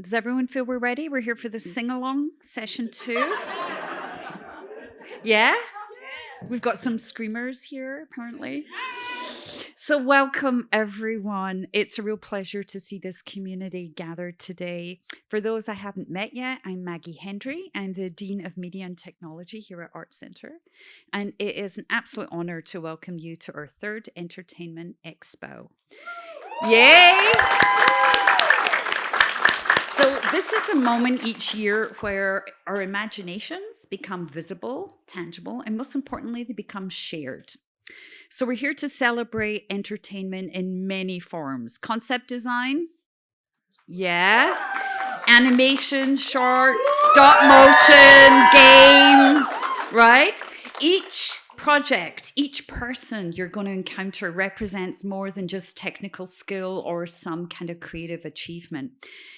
Does everyone feel we're ready? We're here for the sing-along, session 2. Yeah? We've got some screamers here, apparently. So welcome, everyone. It's a real pleasure to see this community gathered today. For those I haven't met yet, I'm Maggie Hendry. I'm the Dean of Media and Technology here at ArtCenter. And it is an absolute honor to welcome you to our 3rd Entertainment Expo. Yay! So this is a moment each year where our imaginations become visible, tangible, and most importantly, they become shared. So we're here to celebrate entertainment in many forms. Concept design, yeah. Animation, shorts, stop motion, game, right? Each project, each person you're going to encounter represents more than just technical skill or some kind of creative achievement.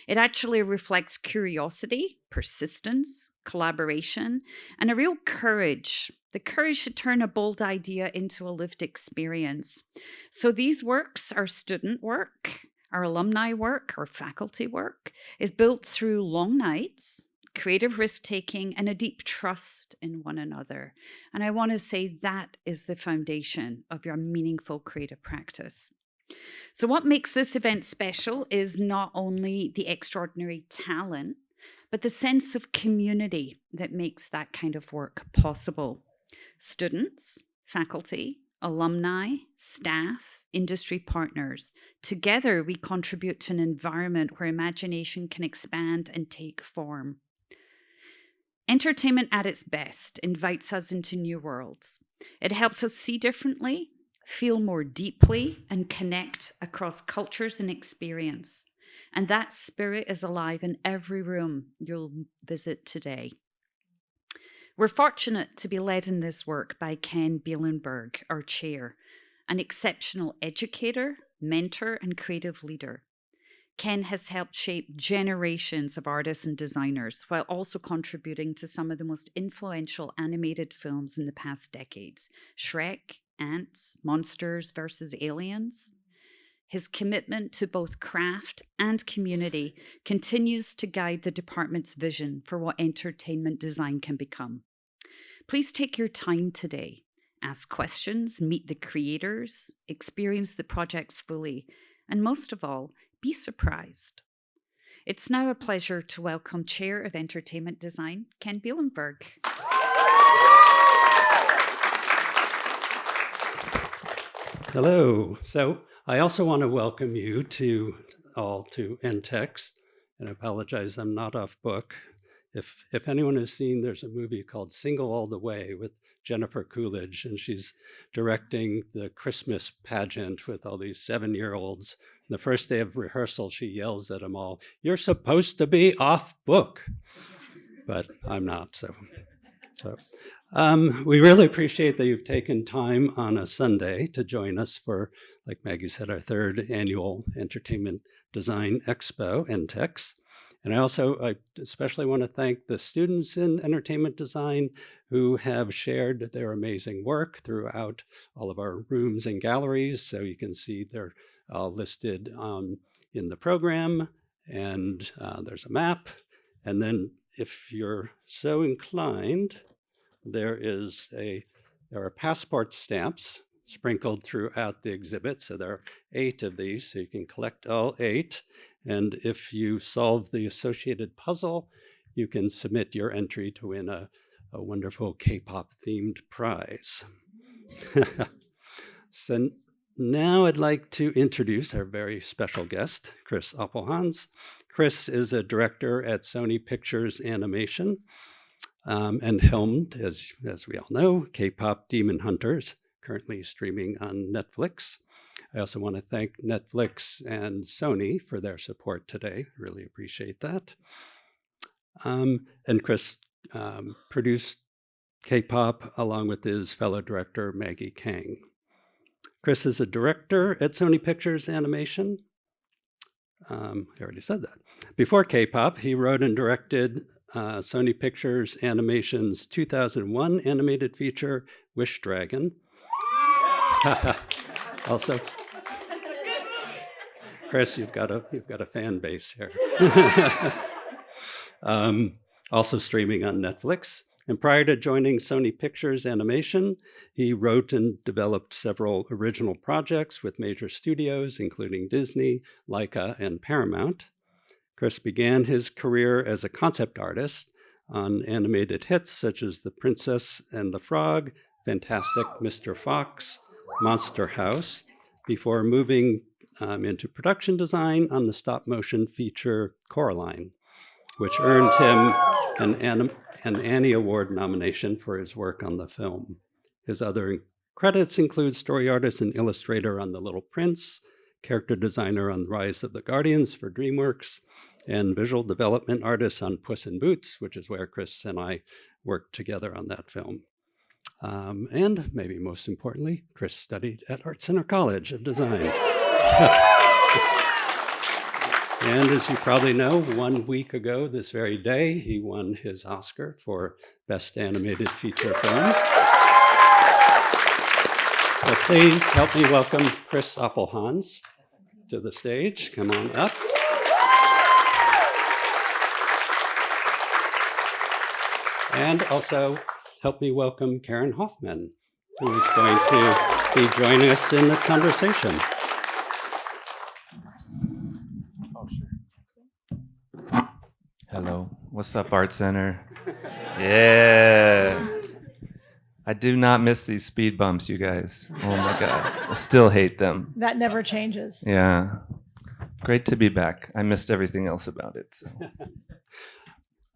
It actually reflects curiosity, persistence, collaboration, and a real courage. The courage to turn a bold idea into a lived experience. So these works are student work, our alumni work, our faculty work, is built through long nights, creative risk-taking, and a deep trust in one another. And I want to say that is the foundation of your meaningful creative practice. So what makes this event special is not only the extraordinary talent, but the sense of community that makes that kind of work possible. Students, faculty, alumni, staff, industry partners. Together, we contribute to an environment where imagination can expand and take form. Entertainment at its best invites us into new worlds. It helps us see differently, feel more deeply, and connect across cultures and experience. And that spirit is alive in every room you'll visit today. We're fortunate to be led in this work by Ken Bielenberg, our chair, an exceptional educator, mentor, and creative leader. Ken has helped shape generations of artists and designers while also contributing to some of the most influential animated films in the past decades: Shrek, Ants, Monsters vs. Aliens. His commitment to both craft and community continues to guide the department's vision for what entertainment design can become. Please take your time today. Ask questions, meet the creators, experience the projects fully, and most of all, be surprised. It's now a pleasure to welcome Chair of Entertainment Design, Ken Bielenberg. Hello. So I also want to welcome you all to ENTX, and I apologize, I'm not off book. If anyone has seen, there's a movie called Single All the Way with Jennifer Coolidge, and she's directing the Christmas pageant with all these 7-year-olds. The first day of rehearsal, she yells at them all, "You're supposed to be off book." But I'm not, so. We really appreciate that you've taken time on a Sunday to join us for, like Maggie said, our 3rd annual Entertainment Design Expo, ENTX. And I especially want to thank the students in entertainment design who have shared their amazing work throughout all of our rooms and galleries. So you can see they're all listed in the program, and there's a map. And then if you're so inclined, there are passport stamps sprinkled throughout the exhibit. So there are 8 of these, so you can collect all 8. And if you solve the associated puzzle, you can submit your entry to win a wonderful Kpop themed prize. So now I'd like to introduce our very special guest, Chris Appelhans. Chris is a director at Sony Pictures Animation and helmed, as we all know, Kpop Demon Hunters, currently streaming on Netflix. I also want to thank Netflix and Sony for their support today. Really appreciate that. And Chris produced Kpop along with his fellow director, Maggie Kang. Chris is a director at Sony Pictures Animation. I already said that. Before Kpop, he wrote and directed Sony Pictures Animation's 2001 animated feature, Wish Dragon. Also, Chris, you've got a fan base here. Also streaming on Netflix. And prior to joining Sony Pictures Animation, he wrote and developed several original projects with major studios, including Disney, Leica, and Paramount. Chris began his career as a concept artist on animated hits such as The Princess and the Frog, Fantastic Mr. Fox, Monster House, before moving into production design on the stop-motion feature Coraline, which earned him an Annie Award nomination for his work on the film. His other credits include story artist and illustrator on The Little Prince, character designer on Rise of the Guardians for DreamWorks, and visual development artist on Puss in Boots, which is where Chris and I worked together on that film. And maybe most importantly, Chris studied at ArtCenter College of Design. And as you probably know, 1 week ago this very day, he won his Oscar for Best Animated Feature Film. So please help me welcome Chris Appelhans to the stage. Come on up. And also help me welcome Karen Hofmann, who is going to be joining us in the conversation. Hello. What's up, ArtCenter? Yeah. I do not miss these speed bumps, you guys. Oh my God. I still hate them. That never changes. Yeah. Great to be back. I missed everything else about it.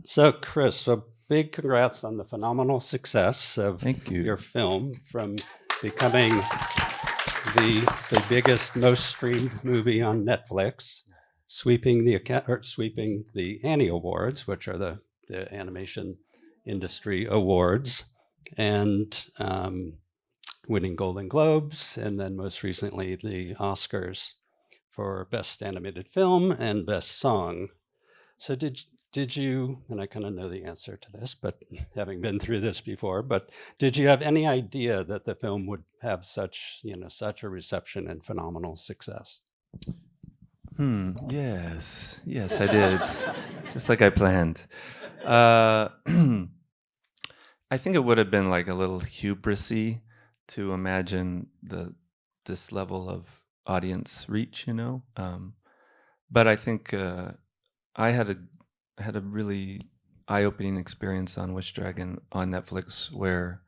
So Chris, so big congrats on the phenomenal success of Thank you. your film, from becoming the biggest, most streamed movie on Netflix, sweeping the Annie Awards, which are the animation industry awards, and winning Golden Globes, and then most recently the Oscars for Best Animated Film and Best Song. So did you, and I kind of know the answer to this, but having been through this before, but did you have any idea that the film would have such a reception and phenomenal success? Yes, I did. Just like I planned. I think it would have been like a little hubrisy to imagine this level of audience reach, But I think I had a really eye-opening experience on Wish Dragon on Netflix, where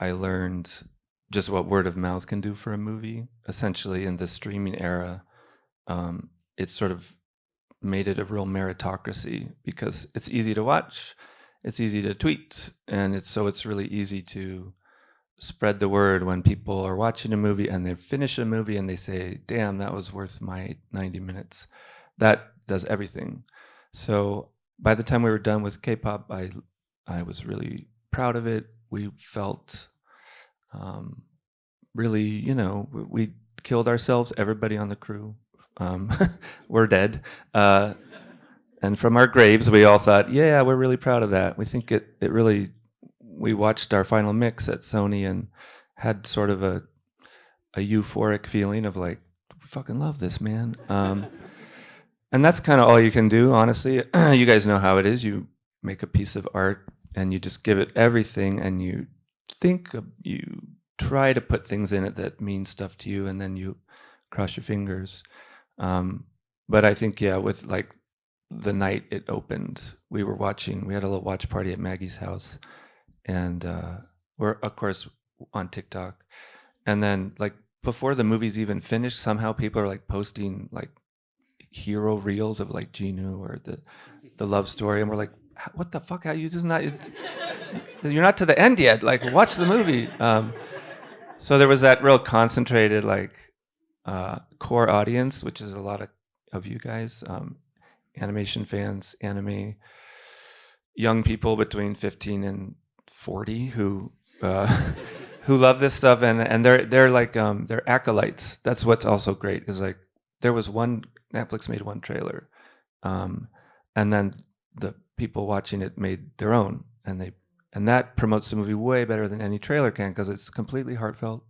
I learned just what word of mouth can do for a movie. Essentially, in the streaming era, it sort of made it a real meritocracy, because it's easy to watch, it's easy to tweet, and it's really easy to spread the word when people are watching a movie and they finish a movie and they say, damn, that was worth my 90 minutes. That does everything. So by the time we were done with Kpop, I was really proud of it. We felt really, we killed ourselves, everybody on the crew. We're dead. And from our graves, we all thought, yeah, we're really proud of that. We think it really, we watched our final mix at Sony and had sort of a euphoric feeling of like, fucking love this, man. And that's kind of all you can do, honestly. You guys know how it is. You make a piece of art and you just give it everything, and you try to put things in it that mean stuff to you, and then you cross your fingers. But I think, yeah, with like the night it opened, we had a little watch party at Maggie's house, and we're of course on TikTok. And then like before the movie's even finished, somehow people are like posting like hero reels of like Genu or the love story, and we're like, what the fuck? How you just not? You're not to the end yet. Like, watch the movie. So there was that real concentrated like core audience, which is a lot of you guys, animation fans, anime, young people between 15 and 40 who love this stuff, and they're like they're acolytes. That's what's also great, is like Netflix made one trailer, and then the people watching it made their own, and that promotes the movie way better than any trailer can, because it's completely heartfelt,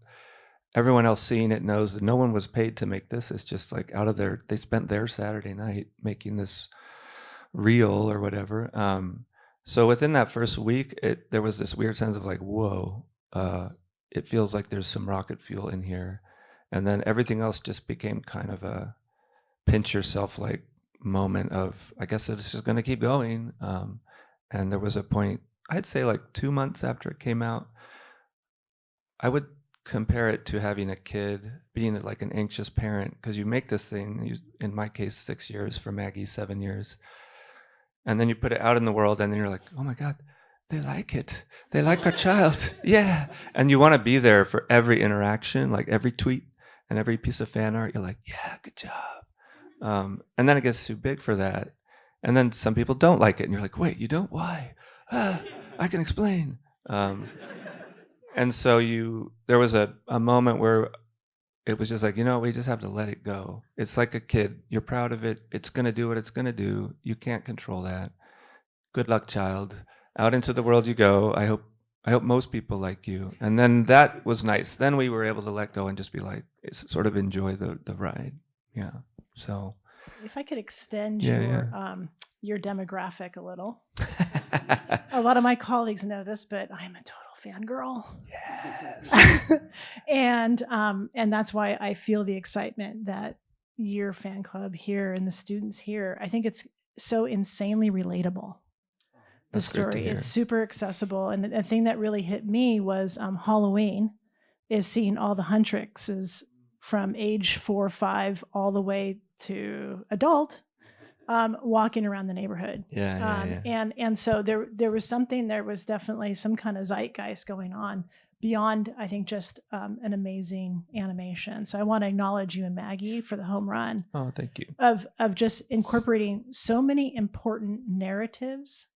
everyone else seeing it knows that no one was paid to make this. It's just like they spent their Saturday night making this reel or whatever. So within that first week, there was this weird sense of like, whoa, it feels like there's some rocket fuel in here. And then everything else just became kind of a pinch yourself like moment of, I guess it's just going to keep going. And there was a point, I'd say like 2 months after it came out, I would compare it to having a kid, being like an anxious parent, because you make this thing, in my case, 6 years, for Maggie, 7 years. And then you put it out in the world and then you're like, oh my God, they like it. They like our child. Yeah. And you want to be there for every interaction, like every tweet and every piece of fan art. You're like, yeah, good job. And then it gets too big for that. And then some people don't like it. And you're like, wait, you don't? Why? I can explain. And so there was a moment where it was just like, we just have to let it go. It's like a kid. You're proud of it. It's going to do what it's going to do. You can't control that. Good luck, child. Out into the world you go. I hope most people like you. And then that was nice. Then we were able to let go and just be like, sort of enjoy the ride. Yeah. So if I could extend yeah. your demographic a little. A lot of my colleagues know this, but I'm a total fangirl. Yes. And that's why I feel the excitement that your fan club here and the students here, I think it's so insanely relatable. The That's great to story, hear. it's super accessible. And the thing that really hit me was Halloween is seeing all the Huntrixes from age 4 or 5 all the way to adult walking around the neighborhood. Yeah. And so there was definitely some kind of zeitgeist going on beyond, I think, just an amazing animation. So I want to acknowledge you and Maggie for the home run. Oh, thank you. Of just incorporating so many important narratives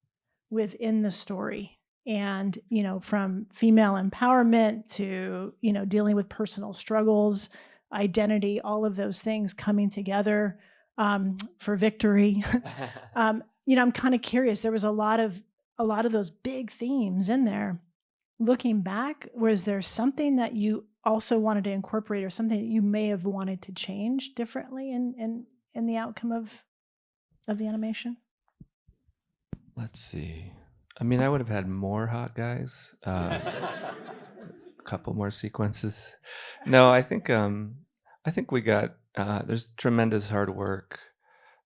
within the story. And, from female empowerment to, dealing with personal struggles, identity, all of those things coming together for victory. I'm kind of curious. There was a lot of those big themes in there. Looking back, was there something that you also wanted to incorporate, or something that you may have wanted to change differently in the outcome of the animation? Let's see. I mean, I would have had more hot guys, a couple more sequences. No, I think we got. There's tremendous hard work.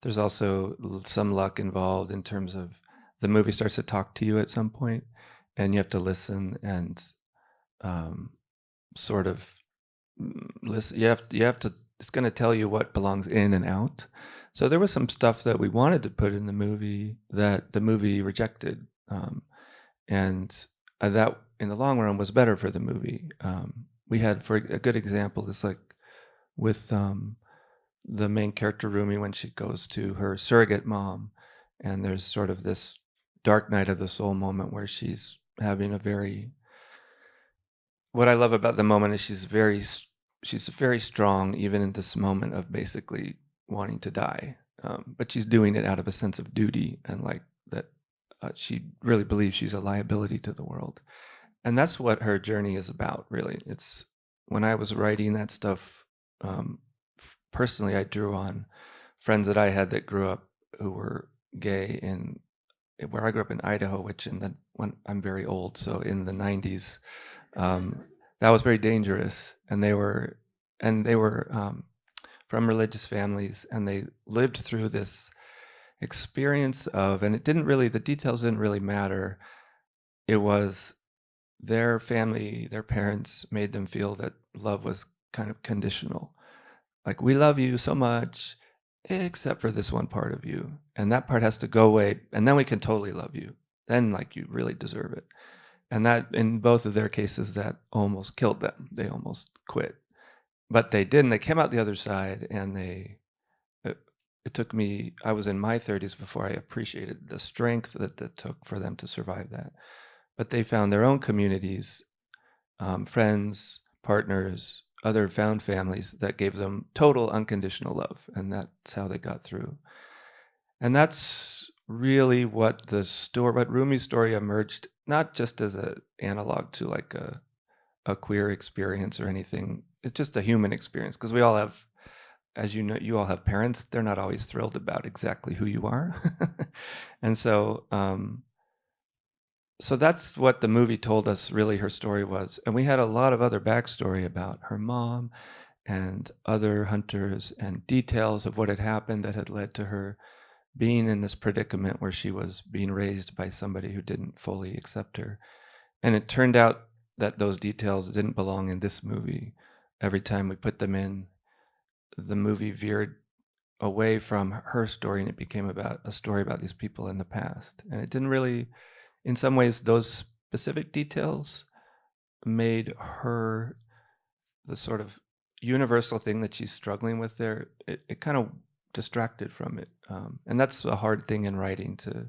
There's also some luck involved in terms of the movie starts to talk to you at some point, and you have to listen and sort of listen. You have to. It's going to tell you what belongs in and out. So there was some stuff that we wanted to put in the movie that the movie rejected, and that in the long run was better for the movie. We had, for a good example, is like with the main character Rumi when she goes to her surrogate mom, and there's sort of this dark night of the soul moment where she's having what I love about the moment is she's very strong even in this moment of basically wanting to die, but she's doing it out of a sense of duty and like that she really believes she's a liability to the world. And that's what her journey is about, really. It's when I was writing that stuff, personally, I drew on friends that I had that grew up who were gay where I grew up in Idaho, which when I'm very old, so in the 90s, that was very dangerous. And they were from religious families, and they lived through this experience of, and the details didn't really matter. It was their family, their parents made them feel that love was kind of conditional. Like, we love you so much, except for this one part of you. And that part has to go away. And then we can totally love you. Then, like, you really deserve it. And that, in both of their cases, that almost killed them. They almost quit. But they didn't. They came out the other side, and it took me, I was in my 30s before I appreciated the strength that it took for them to survive that. But they found their own communities, friends, partners, other found families that gave them total unconditional love. And that's how they got through. And that's really what Rumi's story emerged, not just as an analog to like a queer experience or anything. it's just a human experience, because we all have, as you know, you all have parents. They're not always thrilled about exactly who you are. And so so that's what the movie told us really her story was. And we had a lot of other backstory about her mom and other hunters and details of what had happened that had led to her being in this predicament where she was being raised by somebody who didn't fully accept her. And it turned out that those details didn't belong in this movie. Every time we put them in, the movie veered away from her story, and it became about a story about these people in the past. And it didn't really, in some ways, those specific details made her the sort of universal thing that she's struggling with there. It kind of distracted from it. And that's a hard thing in writing, to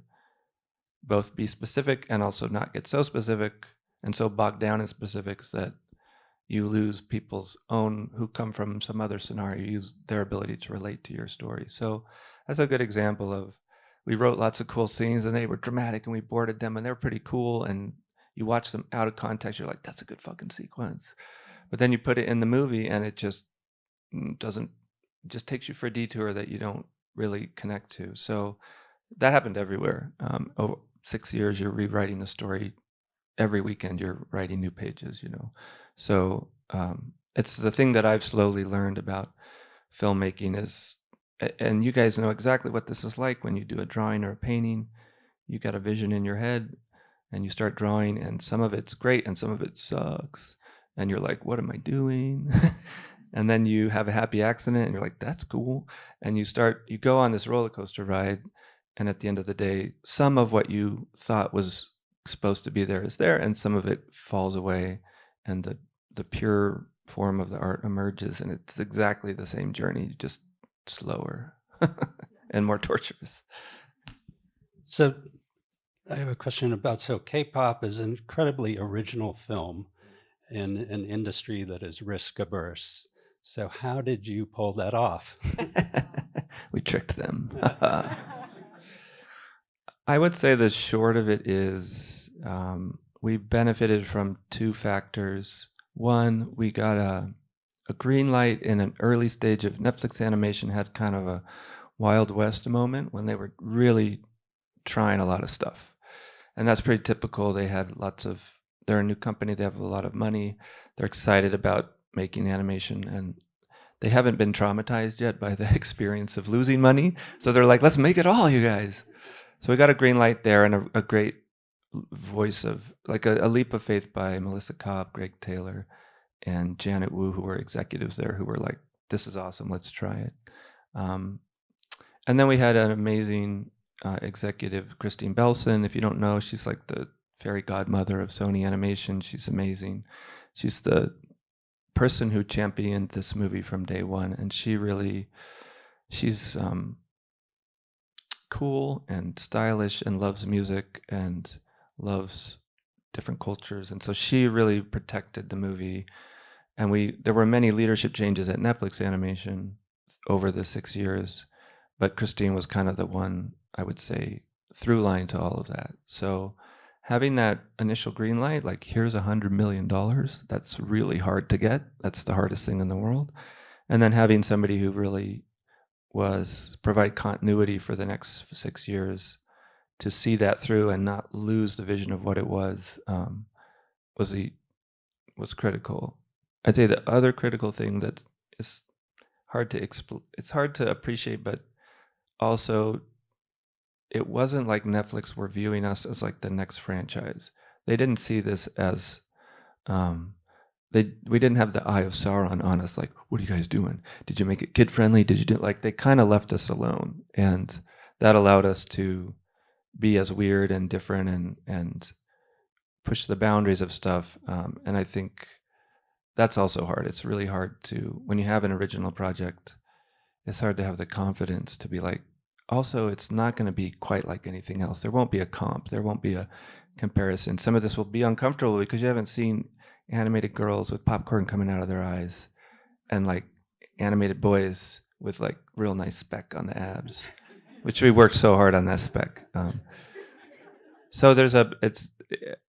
both be specific and also not get so specific and so bogged down in specifics that you lose people's own, who come from some other scenario, use their ability to relate to your story. So that's a good example of, we wrote lots of cool scenes and they were dramatic and we boarded them and they're pretty cool. And you watch them out of context, you're like, that's a good fucking sequence. But then you put it in the movie and it just doesn't, just takes you for a detour that you don't really connect to. So that happened everywhere. Over 6 years, you're rewriting the story. Every weekend, you're writing new pages, you know. So it's the thing that I've slowly learned about filmmaking is, and you guys know exactly what this is like when you do a drawing or a painting. You got a vision in your head and you start drawing, and some of it's great and some of it sucks. And you're like, what am I doing? And then you have a happy accident and you're like, that's cool. And you go on this roller coaster ride. And at the end of the day, some of what you thought was supposed to be there is there, and some of it falls away, and the pure form of the art emerges, and it's exactly the same journey, just slower and more torturous. So I have a question about, so K-pop is an incredibly original film in an industry that is risk averse. So how did you pull that off? We tricked them. I would say the short of it is we benefited from two factors. One, we got a green light in an early stage of Netflix animation, had kind of a Wild West moment when they were really trying a lot of stuff. And that's pretty typical. They're a new company, they have a lot of money, they're excited about making animation, and they haven't been traumatized yet by the experience of losing money. So they're like, let's make it all, you guys. So we got a green light there, and a great voice of, like a leap of faith by Melissa Cobb, Greg Taylor, and Janet Wu, who were executives there, who were like, this is awesome, let's try it. And then we had an amazing executive, Christine Belson. If you don't know, she's like the fairy godmother of Sony Animation. She's amazing. She's the person who championed this movie from day one, and she's cool and stylish and loves music and loves different cultures, and so she really protected the movie. And there were many leadership changes at Netflix Animation over the 6 years, but Christine was kind of the one, I would say, through line to all of that. So having that initial green light, like, here's $100 million, that's really hard to get. That's the hardest thing in the world. And then having somebody who really provide continuity for the next 6 years to see that through and not lose the vision of what it was critical. I'd say the other critical thing that is hard to appreciate, but also it wasn't like Netflix were viewing us as like the next franchise. They didn't see this as we didn't have the eye of Sauron on us, like, what are you guys doing? Did you make it kid friendly? Did you do, like, they kind of left us alone, and that allowed us to be as weird and different and push the boundaries of stuff. And I think that's also hard. It's really hard to, when you have an original project, it's hard to have the confidence to be like, also, it's not going to be quite like anything else. There won't be a comp. There won't be a comparison. Some of this will be uncomfortable because you haven't seen animated girls with popcorn coming out of their eyes and like animated boys with like real nice speck on the abs, which we worked so hard on that speck. So it's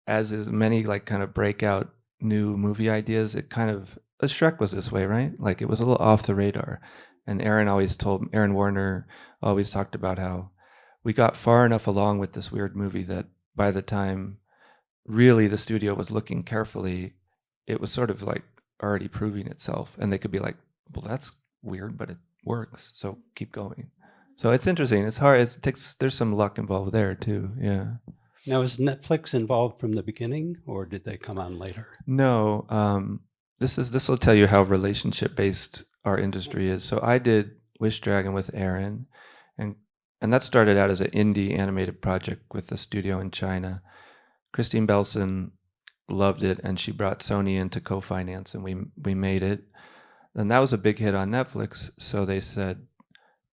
as is many like kind of breakout new movie ideas, it kind of Shrek was this way, right? Like it was a little off the radar. And Aaron Warner always talked about how we got far enough along with this weird movie that by the time really the studio was looking carefully, it was sort of like already proving itself. And they could be like, well, that's weird, but it works. So keep going. So it's interesting. It's hard. There's some luck involved there too. Yeah. Now, is Netflix involved from the beginning, or did they come on later? No. This will tell you how relationship based our industry is. So I did Wish Dragon with Aaron, and that started out as an indie animated project with a studio in China. Christine Belson loved it, and she brought Sony in to co-finance, and we made it. And that was a big hit on Netflix. So they said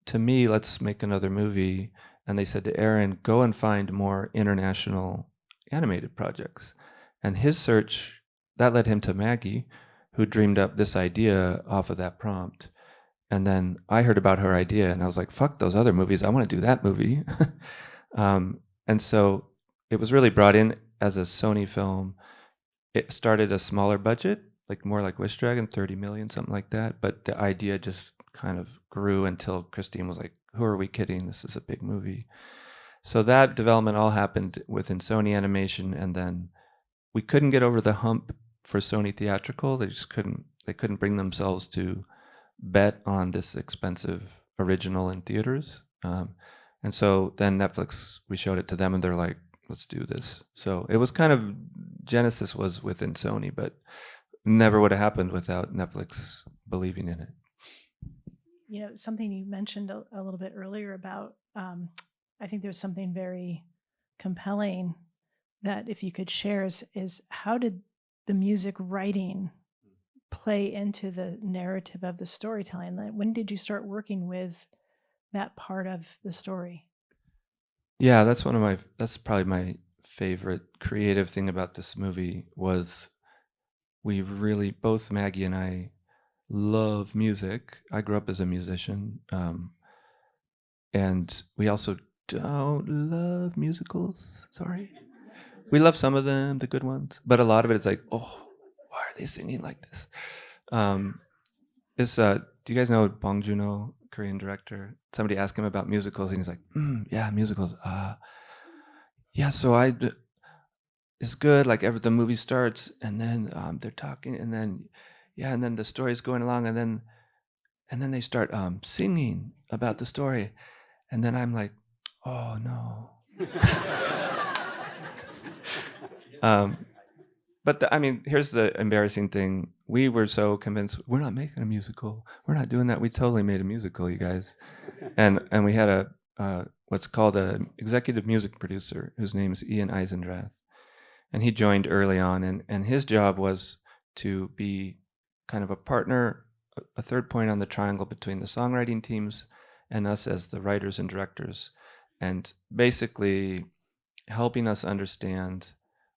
to me, let's make another movie. And they said to Aaron, go and find more international animated projects. And his search, that led him to Maggie, who dreamed up this idea off of that prompt. And then I heard about her idea, and I was like, fuck those other movies. I want to do that movie. And so it was really brought in as a Sony film. It started a smaller budget, like more like Wish Dragon, 30 million, something like that. But the idea just kind of grew until Christine was like, who are we kidding? This is a big movie. So that development all happened within Sony Animation, and then we couldn't get over the hump for Sony Theatrical. They just couldn't bring themselves to bet on this expensive original in theaters. And so then Netflix, we showed it to them, and they're like, let's do this. So it was kind of, Genesis was within Sony, but never would have happened without Netflix believing in it. You know, something you mentioned a little bit earlier about, I think there's something very compelling that if you could share is how did the music writing play into the narrative of the storytelling? When did you start working with that part of the story? Yeah, that's probably my favorite creative thing about this movie was we really, both Maggie and I, love music. I grew up as a musician, and we also don't love musicals. Sorry, we love some of them, the good ones, but a lot of it is like, oh, why are they singing like this? Do you guys know Bong Joon-ho, Korean director? Somebody asked him about musicals, and he's like, yeah, musicals. Yeah, so it's good. Like the movie starts, and then they're talking, and then and then the story's going along, and then they start singing about the story, and then I'm like, oh no. But here's the embarrassing thing. We were so convinced we're not making a musical. We're not doing that. We totally made a musical, you guys. And we had what's called a executive music producer whose name is Ian Eisendrath. And he joined early on, and his job was to be kind of a partner, a third point on the triangle between the songwriting teams and us as the writers and directors, and basically helping us understand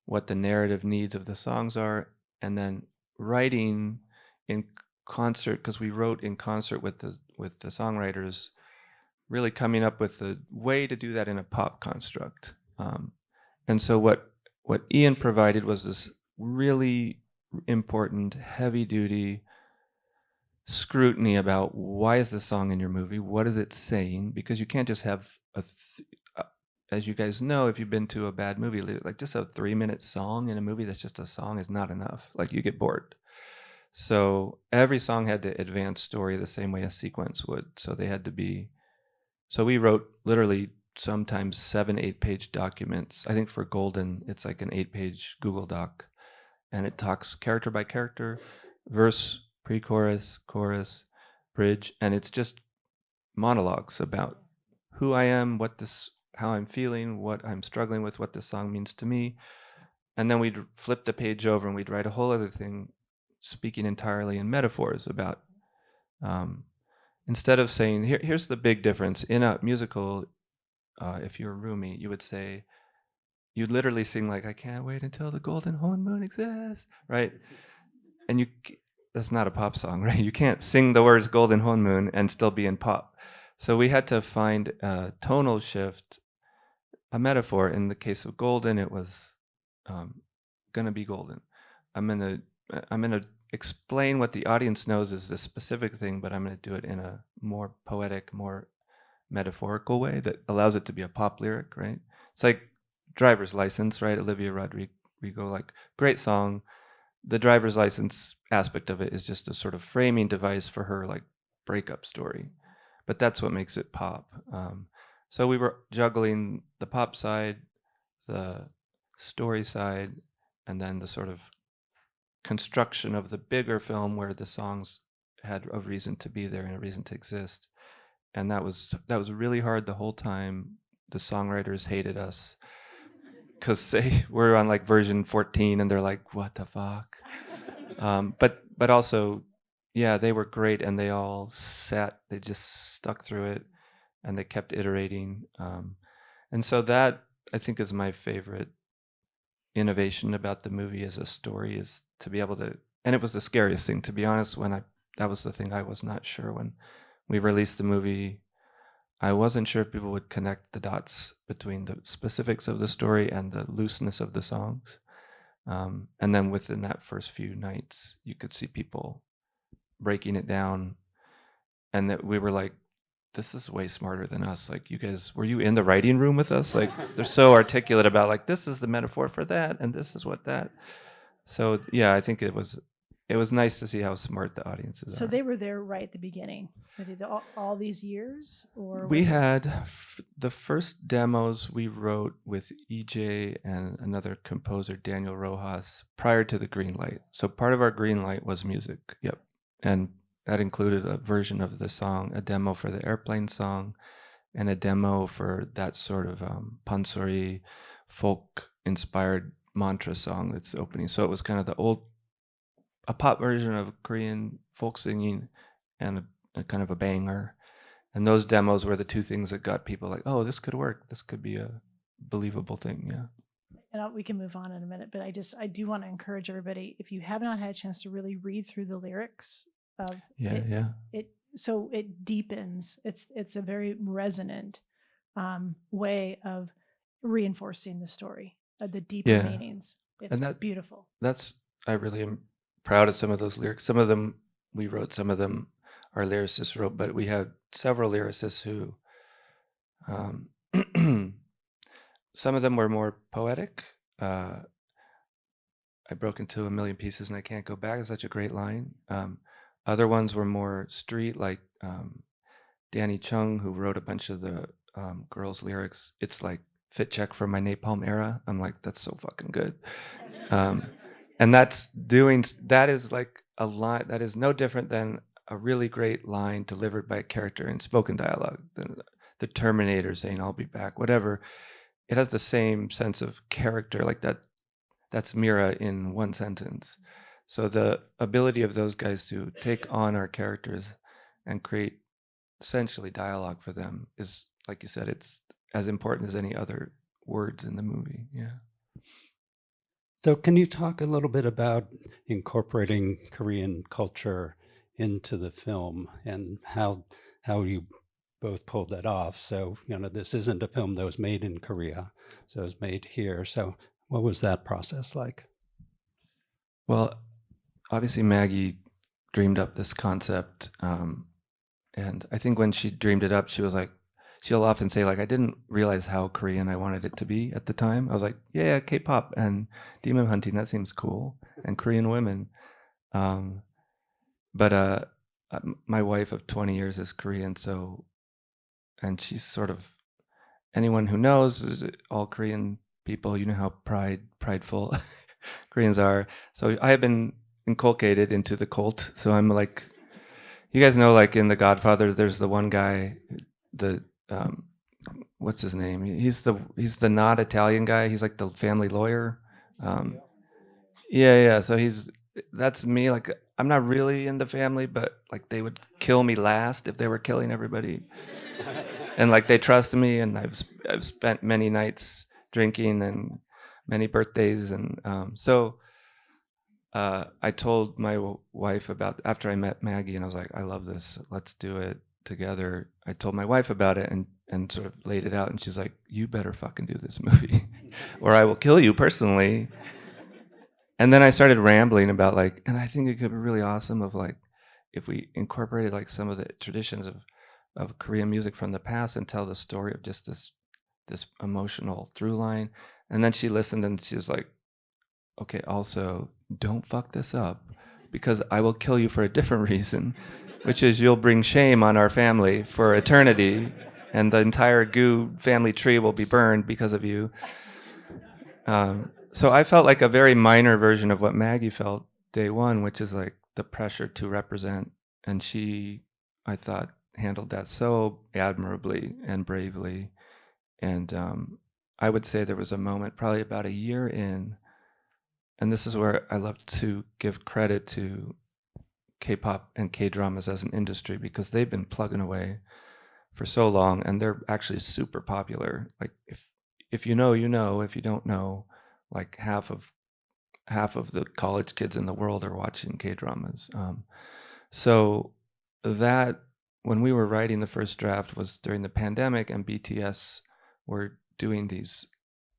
what the narrative needs of the songs are, and then writing in concert, because we wrote in concert with the songwriters, really coming up with a way to do that in a pop construct. And so what Ian provided was this really important, heavy-duty scrutiny about why is this song in your movie? What is it saying? Because you can't just have as you guys know, if you've been to a bad movie, like just a 3-minute song in a movie that's just a song is not enough. Like you get bored. So every song had to advance story the same way a sequence would. So they had to be. So we wrote literally sometimes 7-8 page documents. I think for Golden, it's like an 8-page Google Doc, and it talks character by character, verse, pre-chorus, chorus, bridge, and it's just monologues about who I am, how I'm feeling, what I'm struggling with, what this song means to me. And then we'd flip the page over and we'd write a whole other thing, speaking entirely in metaphors about, instead of saying, here's the big difference. In a musical, if you're a roomie, you would say, you'd literally sing like, I can't wait until the golden moon exists, right? And that's not a pop song, right? You can't sing the words golden moon and still be in pop. So we had to find a tonal shift, a metaphor. In the case of Golden, it was gonna be golden. I'm in explain what the audience knows is this specific thing, but I'm going to do it in a more poetic, more metaphorical way that allows it to be a pop lyric, right? It's like Driver's License, right? Olivia Rodrigo, like, great song. The driver's license aspect of it is just a sort of framing device for her, like, breakup story. But that's what makes it pop. So we were juggling the pop side, the story side, and then the sort of construction of the bigger film where the songs had a reason to be there and a reason to exist. And that was really hard the whole time. The songwriters hated us because they were on like version 14 and they're like, what the fuck? But also, yeah, they were great, and they all they just stuck through it, and they kept iterating. And so that, I think, is my favorite innovation about the movie as a story, is to be able to, and it was the scariest thing, to be honest, that was the thing I was not sure when we released the movie. I wasn't sure if people would connect the dots between the specifics of the story and the looseness of the songs. And then within that first few nights, you could see people breaking it down, and that we were like, this is way smarter than us. Like, you guys, were you in the writing room with us? Like, they're so articulate about, like, this is the metaphor for that, and this is what that. So yeah, I think it was nice to see how smart the audiences are. So they were there right at the beginning with you all these years, or we was it- had the first demos we wrote with EJ and another composer, Daniel Rojas, prior to the green light. So part of our green light was music. Yep. And that included a version of the song, a demo for the airplane song, and a demo for that sort of pansori folk inspired mantra song that's opening. So it was kind of a pop version of Korean folk singing and a kind of a banger. And those demos were the two things that got people like, oh, this could work. This could be a believable thing. Yeah. And we can move on in a minute, but I do want to encourage everybody, if you have not had a chance to really read through the lyrics of so it deepens. It's a very resonant way of reinforcing the story, the deeper meanings. It's beautiful. I really am proud of some of those lyrics. Some of them we wrote, some of them our lyricists wrote, but we had several lyricists who, some of them were more poetic. I broke into a million pieces and I can't go back. It's such a great line. Other ones were more street, like Danny Chung, who wrote a bunch of the girls' lyrics. It's like fit check for my napalm era. I'm like, that's so fucking good. And that is like a line that is no different than a really great line delivered by a character in spoken dialogue. The Terminator saying, I'll be back, whatever. It has the same sense of character, like that. That's Mira in one sentence. So the ability of those guys to take on our characters and create essentially dialogue for them is, like you said, it's as important as any other words in the movie. Yeah. So can you talk a little bit about incorporating Korean culture into the film and how you both pulled that off? So, this isn't a film that was made in Korea, so it was made here. So what was that process like? Well, obviously Maggie dreamed up this concept. And I think when she dreamed it up, she'll often say, like, I didn't realize how Korean I wanted it to be at the time. I was like, yeah, K-pop and demon hunting, that seems cool. And Korean women. But my wife of 20 years is Korean, and she's sort of, anyone who knows, is all Korean people, you know how prideful Koreans are. So I have been inculcated into the cult. So I'm like, you guys know, like in The Godfather, there's the one guy, what's his name? He's the not Italian guy. He's like the family lawyer. Yeah. So that's me. Like, I'm not really in the family, but like they would kill me last if they were killing everybody. And like they trust me, and I've spent many nights drinking and many birthdays, and so I told my wife about, after I met Maggie, and I was like, I love this, let's do it together. I told my wife about it and sort of laid it out, and she's like, you better fucking do this movie or I will kill you personally. And then I started rambling about like, and I think it could be really awesome of like, if we incorporated like some of the traditions of Korean music from the past and tell the story of just this emotional through line. And then she listened and she was like, okay, also don't fuck this up because I will kill you for a different reason, which is you'll bring shame on our family for eternity and the entire Goo family tree will be burned because of you. So I felt like a very minor version of what Maggie felt day one, which is like the pressure to represent. And she, I thought, handled that so admirably and bravely. And I would say there was a moment, probably about a year in, and this is where I love to give credit to K-pop and K-dramas as an industry because they've been plugging away for so long, and they're actually super popular. Like if you know, you know. If you don't know, like half of the college kids in the world are watching K-dramas. So that when we were writing the first draft was during the pandemic, and BTS were doing these.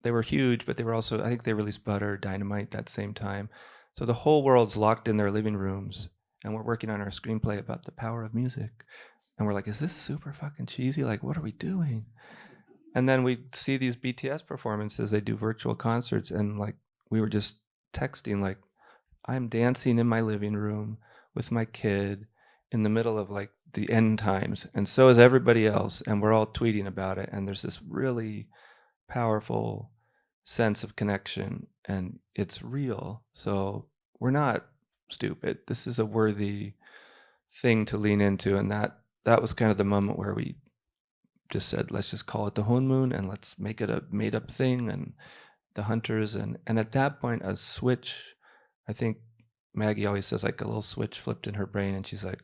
They were huge, but they were also, I think they released Butter, Dynamite that same time. So the whole world's locked in their living rooms, and we're working on our screenplay about the power of music. And we're like, is this super fucking cheesy? Like, what are we doing? And then we see these BTS performances. They do virtual concerts, and like we were just texting, like, I'm dancing in my living room with my kid in the middle of like the end times, and so is everybody else, and we're all tweeting about it. And there's this really powerful sense of connection, and it's real. So we're not stupid. This is a worthy thing to lean into, and that was kind of the moment where we just said, let's just call it the Honmoon and let's make it a made up thing, and the hunters, and at that point a switch, I think Maggie always says, like a little switch flipped in her brain, and she's like,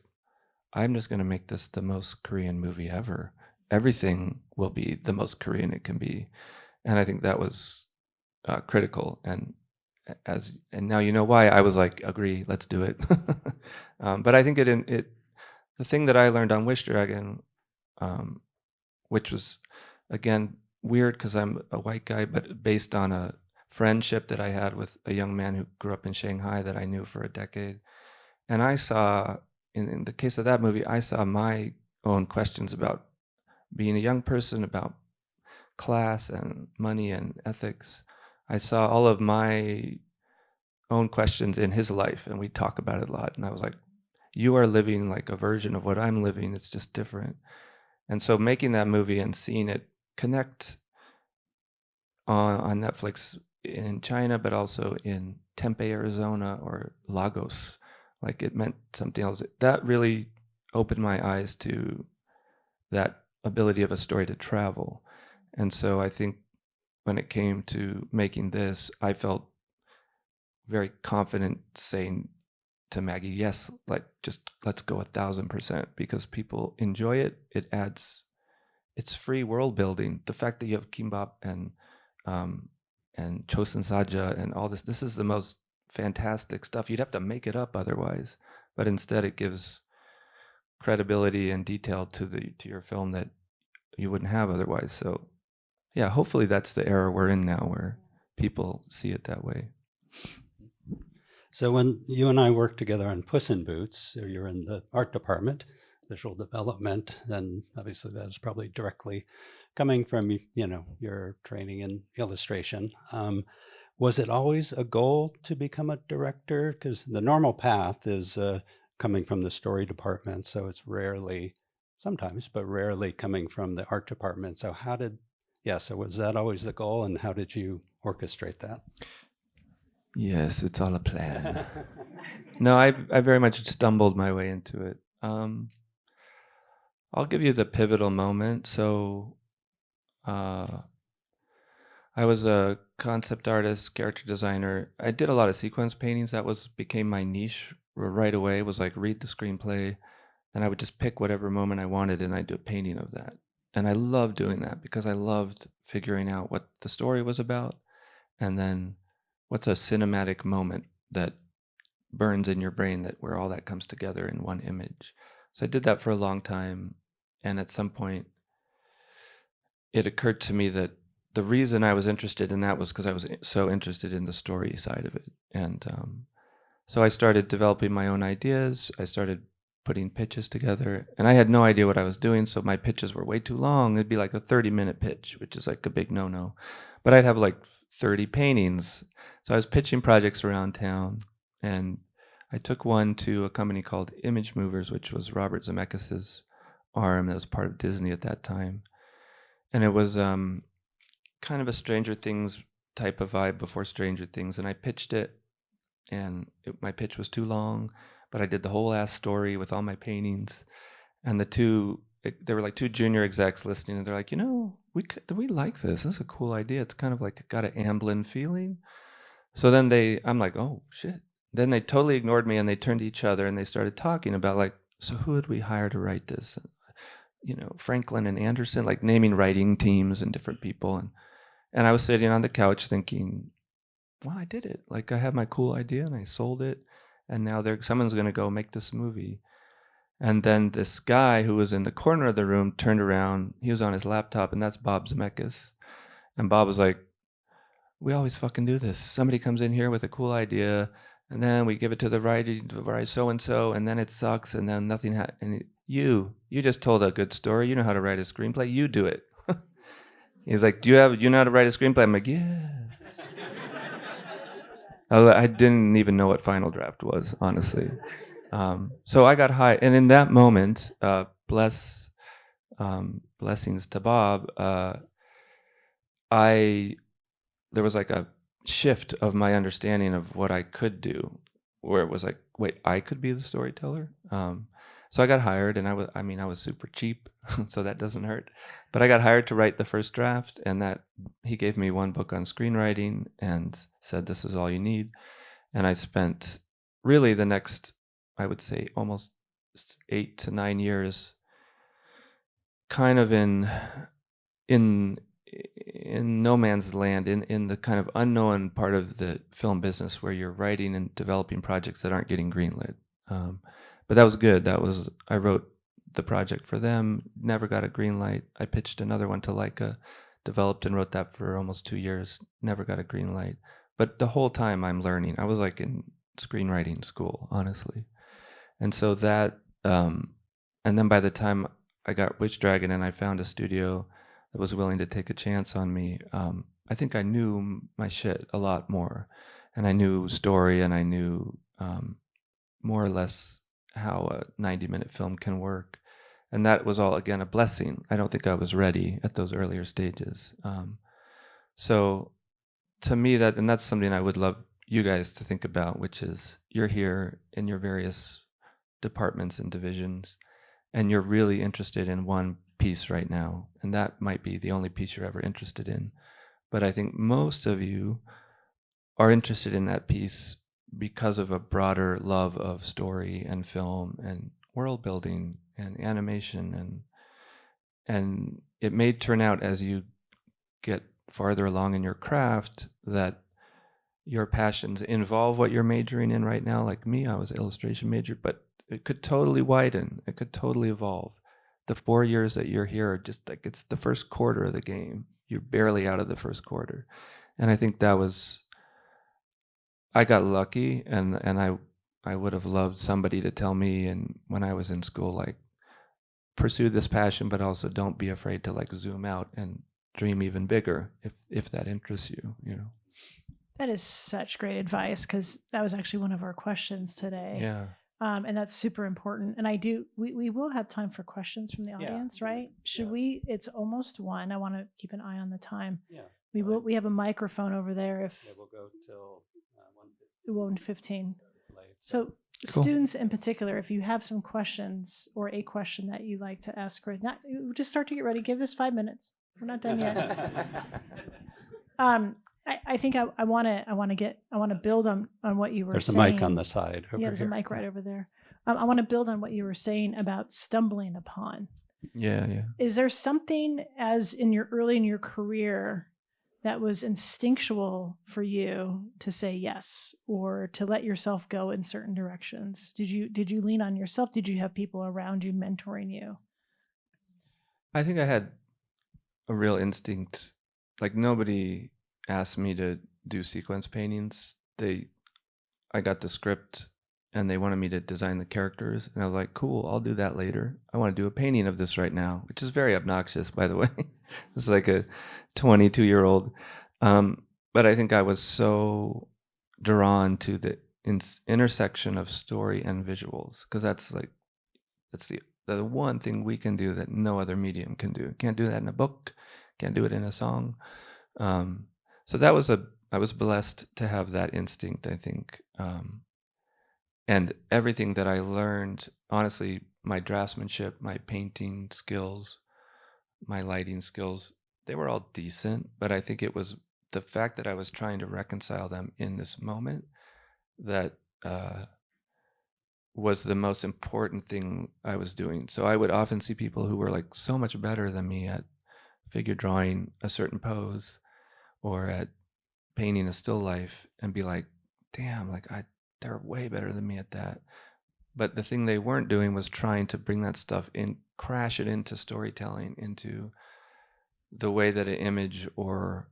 I'm just going to make this the most Korean movie ever. Everything will be the most Korean it can be. And I think that was critical. And now you know why I was like, agree, let's do it. But I think the thing that I learned on Wish Dragon, which was again weird because I'm a white guy, but based on a friendship that I had with a young man who grew up in Shanghai that I knew for a decade. And I saw, in the case of that movie, I saw my own questions about being a young person, about class and money and ethics. I saw all of my own questions in his life, and we talk about it a lot. And I was like, you are living like a version of what I'm living. It's just different. And so making that movie and seeing it connect on Netflix in China, but also in Tempe, Arizona, or Lagos, like it meant something else. That really opened my eyes to that ability of a story to travel. And so I think when it came to making this, I felt very confident saying to Maggie, yes, like just let's go 1,000%, because people enjoy it. It adds, it's free world building. The fact that you have Kimbap and Chosen Saja and all this is the most fantastic stuff. You'd have to make it up otherwise, but instead it gives credibility and detail to your film that you wouldn't have otherwise. So yeah, hopefully that's the era we're in now, where people see it that way. So when you and I worked together on Puss in Boots, so you're in the art department, visual development, and obviously that was probably directly coming from, you know, your training in illustration. Was it always a goal to become a director? Because the normal path is coming from the story department, so it's rarely, sometimes, but rarely coming from the art department. So so was that always the goal, and how did you orchestrate that? Yes, it's all a plan. No, I very much stumbled my way into it. I'll give you the pivotal moment. So I was a concept artist, character designer. I did a lot of sequence paintings. That became my niche right away. It was like read the screenplay, and I would just pick whatever moment I wanted, and I'd do a painting of that. And I loved doing that because I loved figuring out what the story was about, and then what's a cinematic moment that burns in your brain, that where all that comes together in one image. So I did that for a long time, and at some point it occurred to me that the reason I was interested in that was because I was so interested in the story side of it. And so I started developing my own ideas. I started putting pitches together, and I had no idea what I was doing, so my pitches were way too long. It'd be like a 30-minute pitch, which is like a big no-no. But I'd have like 30 paintings. So I was pitching projects around town, and I took one to a company called Image Movers, which was Robert Zemeckis's arm that was part of Disney at that time. And it was kind of a Stranger Things type of vibe before Stranger Things. And I pitched it, and my pitch was too long, but I did the whole ass story with all my paintings. And there were like two junior execs listening, and they're like, we like this. This is a cool idea. It's kind of like got an Amblin feeling. So then I'm like, oh shit. Then they totally ignored me, and they turned to each other and they started talking about like, so who would we hire to write this? Franklin and Anderson, like naming writing teams and different people. And I was sitting on the couch thinking, well, I did it. Like, I have my cool idea and I sold it, and now someone's going to go make this movie. And then this guy who was in the corner of the room turned around. He was on his laptop, and that's Bob Zemeckis. And Bob was like, we always fucking do this. Somebody comes in here with a cool idea, and then we give it to the writer so-and-so, and then it sucks, and then nothing happens. You just told a good story. You know how to write a screenplay. You do it. He's like, you know how to write a screenplay? I'm like, yes. I didn't even know what Final Draft was, honestly. So I got high, and in that moment, blessings to Bob, there was like a shift of my understanding of what I could do, where it was like, wait, I could be the storyteller. So I got hired, and I was super cheap, so that doesn't hurt. But I got hired to write the first draft, and he gave me one book on screenwriting and said, this is all you need. And I spent really the next, I would say, almost 8 to 9 years kind of in no man's land, in the kind of unknown part of the film business where you're writing and developing projects that aren't getting greenlit. But that was good. I wrote the project for them, never got a green light. I pitched another one to Leica, developed and wrote that for almost 2 years, never got a green light. But the whole time I'm learning. I was like in screenwriting school, honestly. And so that, and then by the time I got Witch Dragon and I found a studio that was willing to take a chance on me, I think I knew my shit a lot more. And I knew story, and I knew more or less how a 90-minute film can work. And that was all, again, a blessing. I don't think I was ready at those earlier stages. So to me, that's something I would love you guys to think about, which is you're here in your various departments and divisions, and you're really interested in one piece right now. And that might be the only piece you're ever interested in. But I think most of you are interested in that piece because of a broader love of story and film and world building and animation, and it may turn out as you get farther along in your craft that your passions involve what you're majoring in right now. Like me, I was an illustration major, but it could totally widen. It could totally evolve. The 4 years that you're here are just like, it's the first quarter of the game. You're barely out of the first quarter. And I think I got lucky, and I would have loved somebody to tell me, and when I was in school, like, pursue this passion, but also don't be afraid to like zoom out and dream even bigger if that interests you, That is such great advice, because that was actually one of our questions today. Yeah. And that's super important. And we will have time for questions from the audience, right? Should we? It's almost 1. I want to keep an eye on the time. Yeah. We have a microphone over there. We'll go till 1:15. late. So Cool. students in particular, if you have some questions or a question that you'd like to ask, just start to get ready. Give us 5 minutes. We're not done yet. I think I want to build on what you were There's saying. a mic on the side. There's a mic right over there. I want to build on what you were saying about stumbling upon. Yeah. Is there something as early in your career that was instinctual for you to say yes, or to let yourself go in certain directions? Did you lean on yourself? Did you have people around you mentoring you? I think I had a real instinct like nobody asked me to do sequence paintings. I got the script and they wanted me to design the characters, and I was like, cool, I'll do that later. I want to do a painting of this right now, which is very obnoxious, by the way. It's like a 22-year-old. But I think I was so drawn to the intersection of story and visuals, because that's the one thing we can do that no other medium can do. Can't do that in a book, can't do it in a song. So I was blessed to have that instinct, I think. And everything that I learned, honestly, my draftsmanship, my painting skills, my lighting skills, they were all decent, but I think it was the fact that I was trying to reconcile them in this moment that was the most important thing I was doing. So I would often see people who were like so much better than me at figure drawing a certain pose or at painting a still life and be like, damn, like they're way better than me at that. But the thing they weren't doing was trying to bring that stuff in, crash it into storytelling, into the way that an image or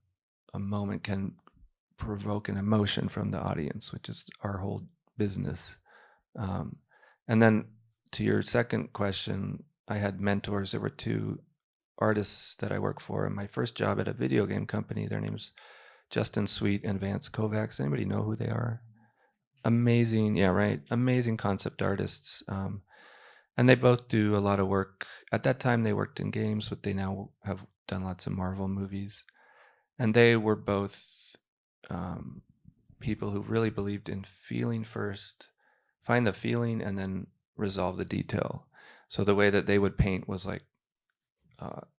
a moment can provoke an emotion from the audience, which is our whole business. And then to your second question, I had mentors. There were two artists that I worked for in my first job at a video game company. Their names Justin Sweet and Vance Kovacs. Anybody know who they are? Amazing, yeah, right. Amazing concept artists. And they both do a lot of work. At that time, they worked in games, but they now have done lots of Marvel movies. And they were both people who really believed in feeling first, find the feeling, and then resolve the detail. So the way that they would paint was like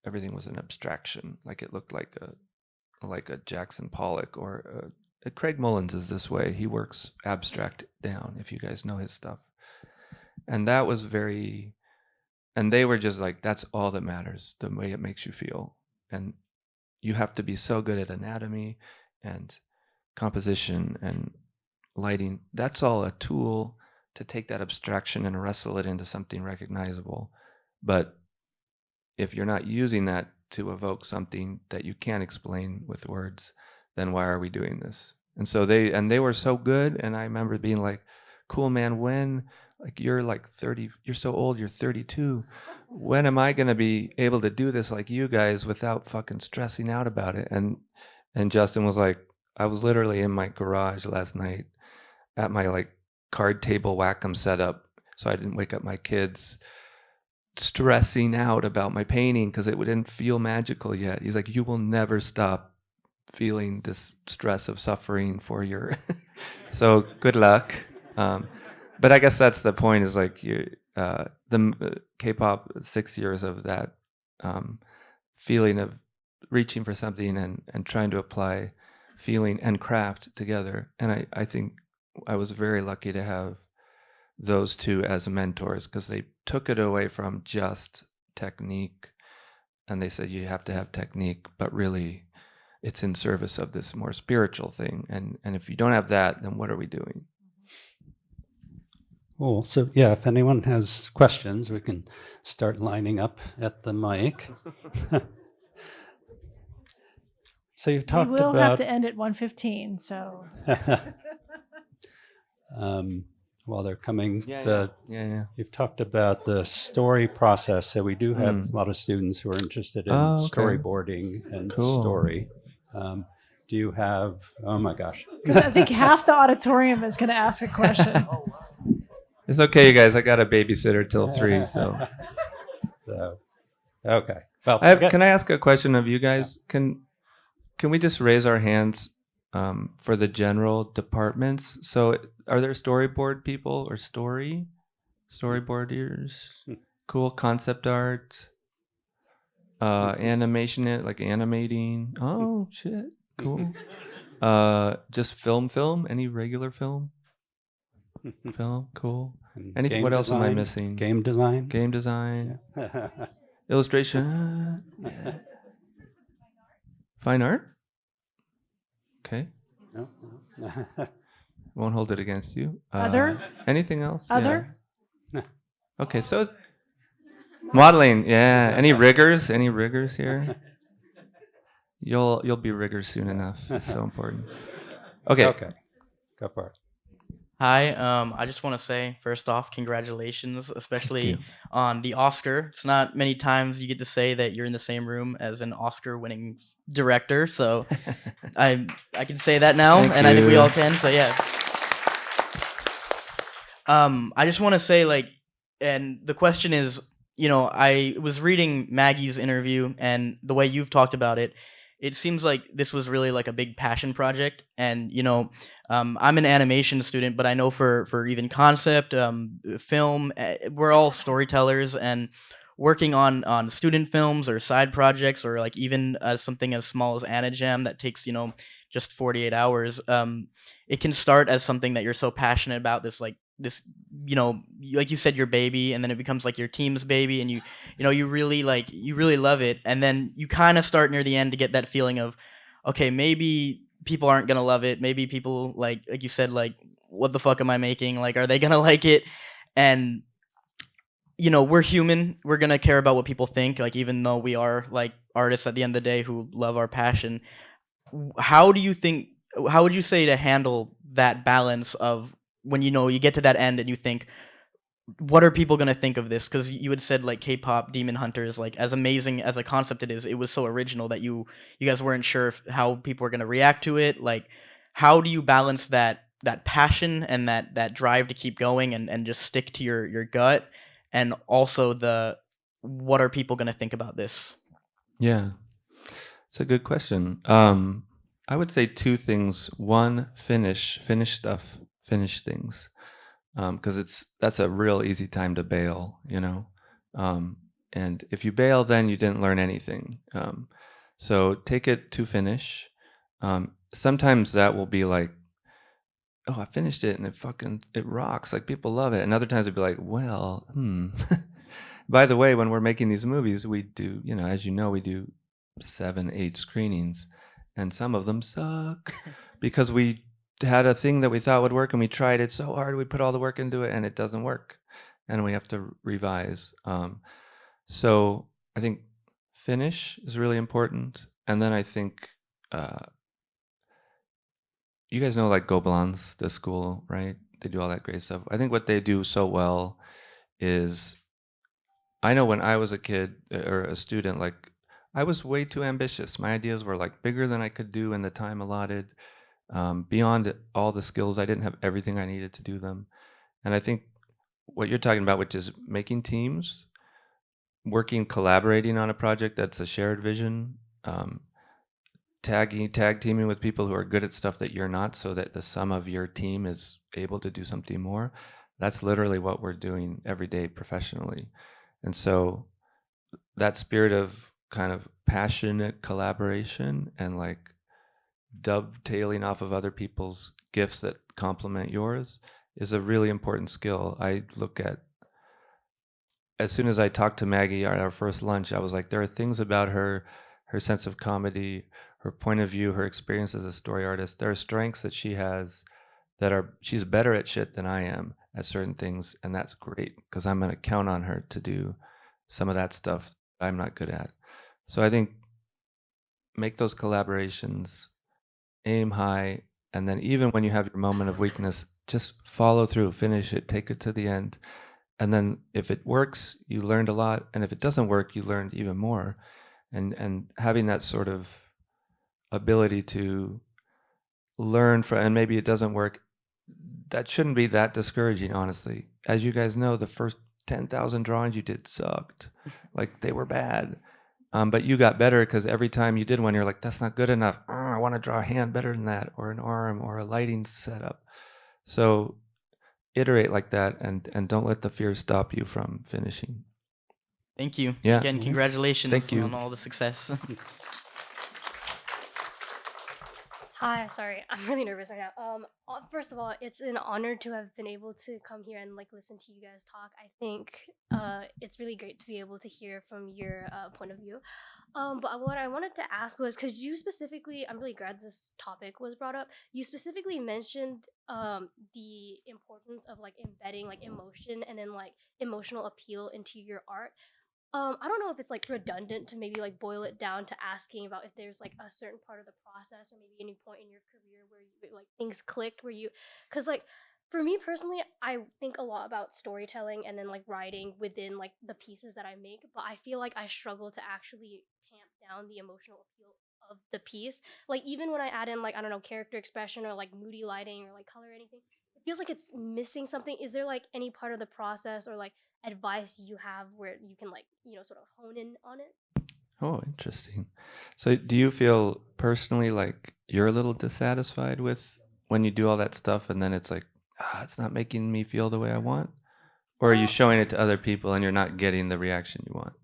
everything was an abstraction. Like it looked like a Jackson Pollock or Craig Mullins is this way. He works abstract down, if you guys know his stuff. And that was and they were just like, that's all that matters, the way it makes you feel. And you have to be so good at anatomy and composition and lighting. That's all a tool to take that abstraction and wrestle it into something recognizable. But if you're not using that to evoke something that you can't explain with words, then why are we doing this? And so they were so good. And I remember being like, cool, man, when, like, you're like 30, you're so old, you're 32. When am I going to be able to do this like you guys without fucking stressing out about it? And Justin was like, I was literally in my garage last night at my like card table Wacom setup, so I didn't wake up my kids, stressing out about my painting because it didn't feel magical yet. He's like, you will never stop feeling this stress of suffering for your so good luck. But I guess that's the point, is like the Kpop, 6 years of that feeling of reaching for something and trying to apply feeling and craft together. And I think I was very lucky to have those two as mentors, because they took it away from just technique, and they said you have to have technique, but really it's in service of this more spiritual thing. And if you don't have that, then what are we doing? Cool. So yeah, if anyone has questions, we can start lining up at the mic. So you've talked we will about... have to end at 1:15, so... While they're coming, Yeah. You've talked about the story process. So we do have a lot of students who are interested in storyboarding and story. Do you have, oh my gosh. Because I think half the auditorium is going to ask a question. It's okay, you guys. I got a babysitter till 3, so. Okay. Well, can I ask a question of you guys? Can we just raise our hands for the general departments? So are there storyboard people or storyboarders? Cool. Concept art, animation, like animating. Oh shit, cool. Just film, any regular film, cool. Anything? What else am I missing? Game design. Yeah. Illustration. Yeah. Fine art. Okay. No. Won't hold it against you. Other? Anything else? Other? Yeah. Okay, so modeling. Yeah. Any riggers? Here? You'll be riggers soon enough. It's so important. Okay. Okay, go for it. Hi, I just want to say, first off, congratulations, Thank especially you. on the Oscar. It's not many times you get to say that you're in the same room as an Oscar-winning director, so I can say that now, Thank and I think we you. all can. So yeah. I just want to say, like, and the question is, I was reading Maggie's interview, and the way you've talked about it, it seems like this was really like a big passion project. And I'm an animation student, but I know for even concept, film, we're all storytellers, and working on student films or side projects, or like even something as small as Anajam that takes just 48 hours. It can start as something that you're so passionate about, this like you said, your baby, and then it becomes like your team's baby, and you really love it, and then you kind of start near the end to get that feeling of, okay, maybe people aren't gonna love it, maybe people like you said, like, what the fuck am I making, like, are they gonna like it? And we're human, we're gonna care about what people think, like, even though we are like artists at the end of the day who love our passion. How would you say to handle that balance of when you get to that end and you think, what are people going to think of this? Because you had said, like, K-pop Demon Hunters, like, as amazing as a concept it was so original that you guys weren't sure how people were going to react to it. Like, how do you balance that passion and that drive to keep going and just stick to your gut, and also the what are people going to think about this? Yeah, it's a good question. I would say two things. One, finish stuff, finish things, because that's a real easy time to bail, and if you bail, then you didn't learn anything. So take it to finish. Sometimes that will be like, oh, I finished it and it rocks, like people love it, and other times it'd be like, well, By the way, when we're making these movies, we do, as you know, we do 7, 8 screenings, and some of them suck because we had a thing that we thought would work, and we tried it so hard, we put all the work into it, and it doesn't work, and we have to revise. So I think finish is really important, and then I think you guys know, like, Gobelins, the school, right? They do all that great stuff. I think what they do so well is, I know when I was a kid or a student, like, I was way too ambitious. My ideas were like bigger than I could do in the time allotted. Beyond all the skills, I didn't have everything I needed to do them. And I think what you're talking about, which is making teams, collaborating on a project that's a shared vision, tag teaming with people who are good at stuff that you're not, so that the sum of your team is able to do something more. That's literally what we're doing every day professionally. And so that spirit of kind of passionate collaboration and, like, dovetailing off of other people's gifts that complement yours is a really important skill. I look at, as soon as I talked to Maggie at our first lunch, I was like, there are things about her sense of comedy, her point of view, her experience as a story artist. There are strengths that she has she's better at shit than I am at certain things, and that's great because I'm going to count on her to do some of that stuff I'm not good at. So I think make those collaborations, aim high, and then even when you have your moment of weakness, just follow through, finish it, take it to the end. And then if it works, you learned a lot, and if it doesn't work, you learned even more. And having that sort of ability to learn from, and maybe it doesn't work, that shouldn't be that discouraging, honestly. As you guys know, the first 10,000 drawings you did sucked. Like, they were bad. But you got better because every time you did one, you're like, that's not good enough. I want to draw a hand better than that, or an arm, or a lighting setup. So iterate like that, and don't let the fear stop you from finishing. Thank you. Yeah. Again, congratulations Thank you. on all the success. Hi, sorry, I'm really nervous right now. First of all, it's an honor to have been able to come here and like listen to you guys talk. I think it's really great to be able to hear from your point of view. But what I wanted to ask was, because you specifically, I'm really glad this topic was brought up. You specifically mentioned the importance of like embedding like emotion and then like emotional appeal into your art. I don't know if it's like redundant to maybe like boil it down to asking about if there's like a certain part of the process or maybe any point in your career where you like things clicked where you, because like for me personally, I think a lot about storytelling and then like writing within like the pieces that I make, but I feel like I struggle to actually tamp down the emotional appeal of the piece. Like even when I add in like I don't know character expression or like moody lighting or like color or anything, it feels like it's missing something. Is there like any part of the process or like advice you have where you can like sort of hone in on it? Oh, interesting. So do you feel personally like you're a little dissatisfied with when you do all that stuff and then it's like, it's not making me feel the way I want? Or are you Well, showing it to other people and you're not getting the reaction you want?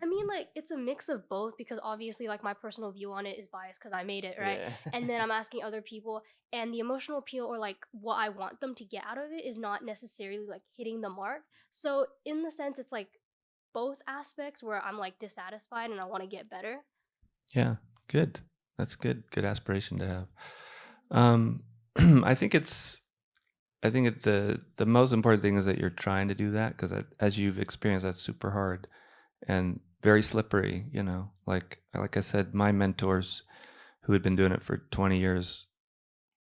I mean, like it's a mix of both because obviously, like my personal view on it is biased because I made it, right? Yeah. And then I'm asking other people, and the emotional appeal or like what I want them to get out of it is not necessarily like hitting the mark. So in the sense, it's like both aspects where I'm like dissatisfied and I want to get better. Yeah, good. That's good. Good aspiration to have. I think the most important thing is that you're trying to do that because as you've experienced, that's super hard and very slippery. Like I said, my mentors who had been doing it for 20 years,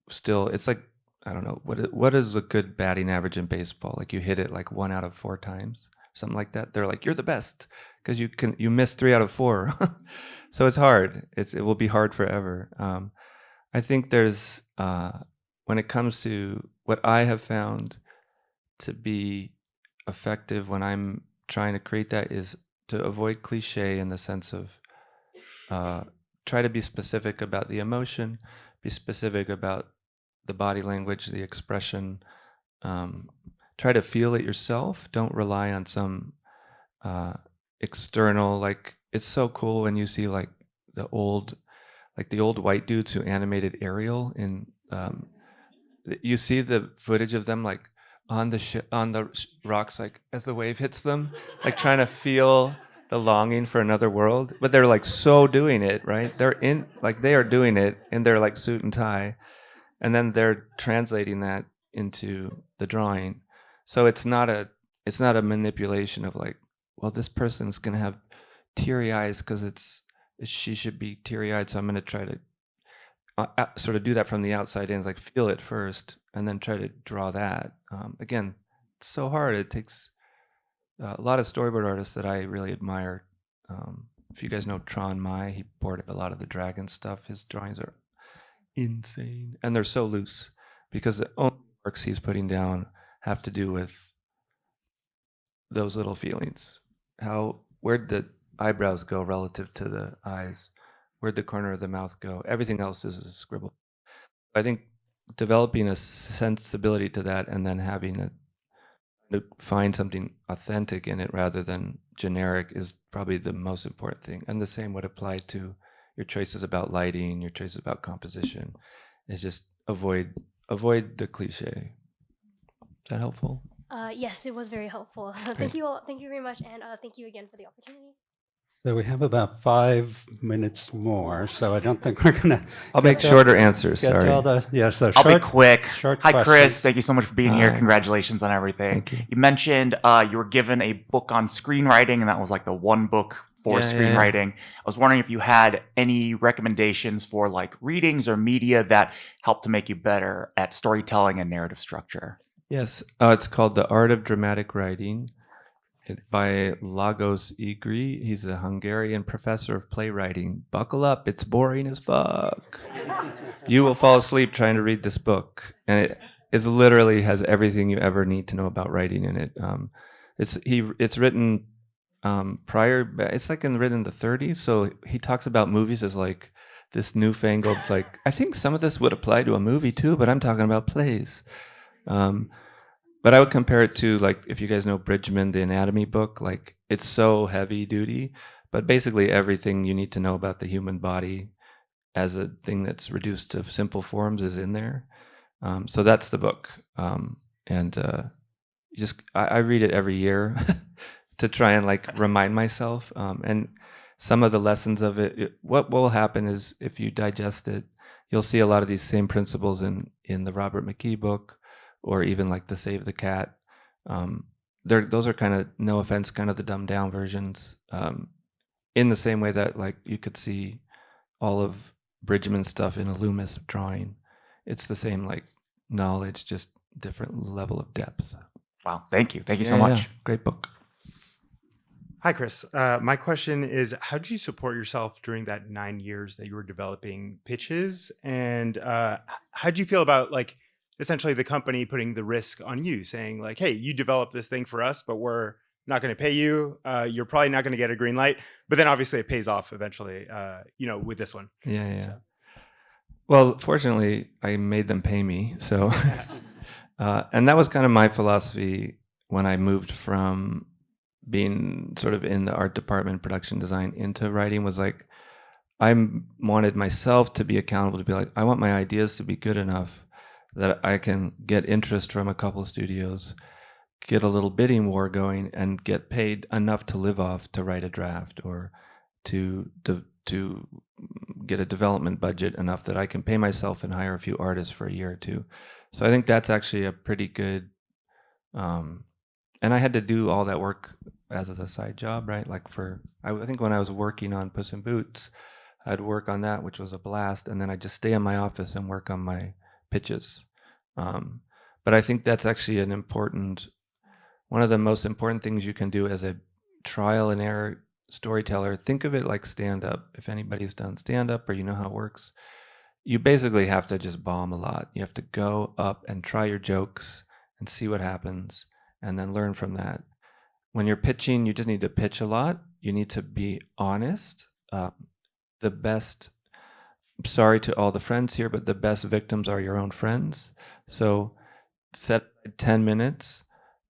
still, it's like I don't know what is a good batting average in baseball. Like you hit it like 1 out of 4 times, something like that. They're like you're the best because you missed 3 out of 4. So it's hard. It will be hard forever. I think there's when it comes to what I have found to be effective when I'm trying to create that is to avoid cliche in the sense of try to be specific about the emotion, be specific about the body language, the expression. Try to feel it yourself. Don't rely on some external. Like it's so cool when you see like the old white dudes who animated Ariel in. You see the footage of them like on the rocks, like as the wave hits them, like trying to feel the longing for another world, but they're like so doing it, right? They are doing it in their like suit and tie, and then they're translating that into the drawing. So it's not a manipulation of like, well, this person's gonna have teary eyes because she should be teary eyed, so I'm gonna try to sort of do that from the outside in, like feel it first and then try to draw that. Again, it's so hard. It takes a lot of storyboard artists that I really admire. If you guys know Tron Mai, he boarded a lot of the dragon stuff. His drawings are insane and they're so loose because the only works he's putting down have to do with those little feelings. Where'd the eyebrows go relative to the eyes? Where'd the corner of the mouth go? Everything else is a scribble. I think developing a sensibility to that and then having to find something authentic in it rather than generic is probably the most important thing. And the same would apply to your choices about lighting, your choices about composition. Is just avoid the cliche. Is that helpful? Yes, it was very helpful. Thank you all. Thank you very much, and thank you again for the opportunity. So we have about 5 minutes more, so I don't think we're going to... I'll make shorter answers, So I'll be quick. Short Hi, questions. Chris. Thank you so much for being here. Hi. Congratulations on everything. Thank you. You mentioned you were given a book on screenwriting, and that was like the one book for Yeah. screenwriting. I was wondering if you had any recommendations for like readings or media that helped to make you better at storytelling and narrative structure. Yes, it's called The Art of Dramatic Writing by Lagos Igri. He's a Hungarian professor of playwriting. Buckle up, it's boring as fuck. You will fall asleep trying to read this book. And it literally has everything you ever need to know about writing in it. It's written prior, it's like written in the 30s. So he talks about movies as like this newfangled, like, I think some of this would apply to a movie too, but I'm talking about plays. But I would compare it to, like, if you guys know Bridgman, the anatomy book, like it's so heavy duty, but basically everything you need to know about the human body as a thing that's reduced to simple forms is in there. So that's the book. I read it every year to try and like remind myself. And some of the lessons of it, what will happen is if you digest it, you'll see a lot of these same principles in the Robert McKee book, or even like the Save the Cat. those are kind of, no offense, kind of the dumbed down versions. In the same way that like you could see all of Bridgman's stuff in a Loomis drawing. It's the same like knowledge, just different level of depth. Wow. Thank you. Thank you so much. Yeah. Great book. Hi, Chris. My question is, how did you support yourself during that 9 years that you were developing pitches? And how did you feel about like essentially the company putting the risk on you, saying like, hey, you developed this thing for us, but we're not going to pay you. You're probably not going to get a green light. But then obviously it pays off eventually, with this one. Yeah. So. Well, fortunately, I made them pay me. So, and that was kind of my philosophy when I moved from being sort of in the art department, production design, into writing, was like, I wanted myself to be accountable, to be like, I want my ideas to be good enough that I can get interest from a couple of studios, get a little bidding war going, and get paid enough to live off to write a draft, or to get a development budget enough that I can pay myself and hire a few artists for a year or two. So I think that's actually a pretty good, and I had to do all that work as a side job, right? Like I think when I was working on Puss in Boots, I'd work on that, which was a blast, and then I'd just stay in my office and work on my pitches. But I think that's actually one of the most important things you can do as a trial and error storyteller. Think of it like stand-up. If anybody's done stand-up or you know how it works, you basically have to just bomb a lot. You have to go up and try your jokes and see what happens, and then learn from that. When you're pitching, you just need to pitch a lot. You need to be honest. The best, sorry to all the friends here, but the best victims are your own friends. So set 10 minutes,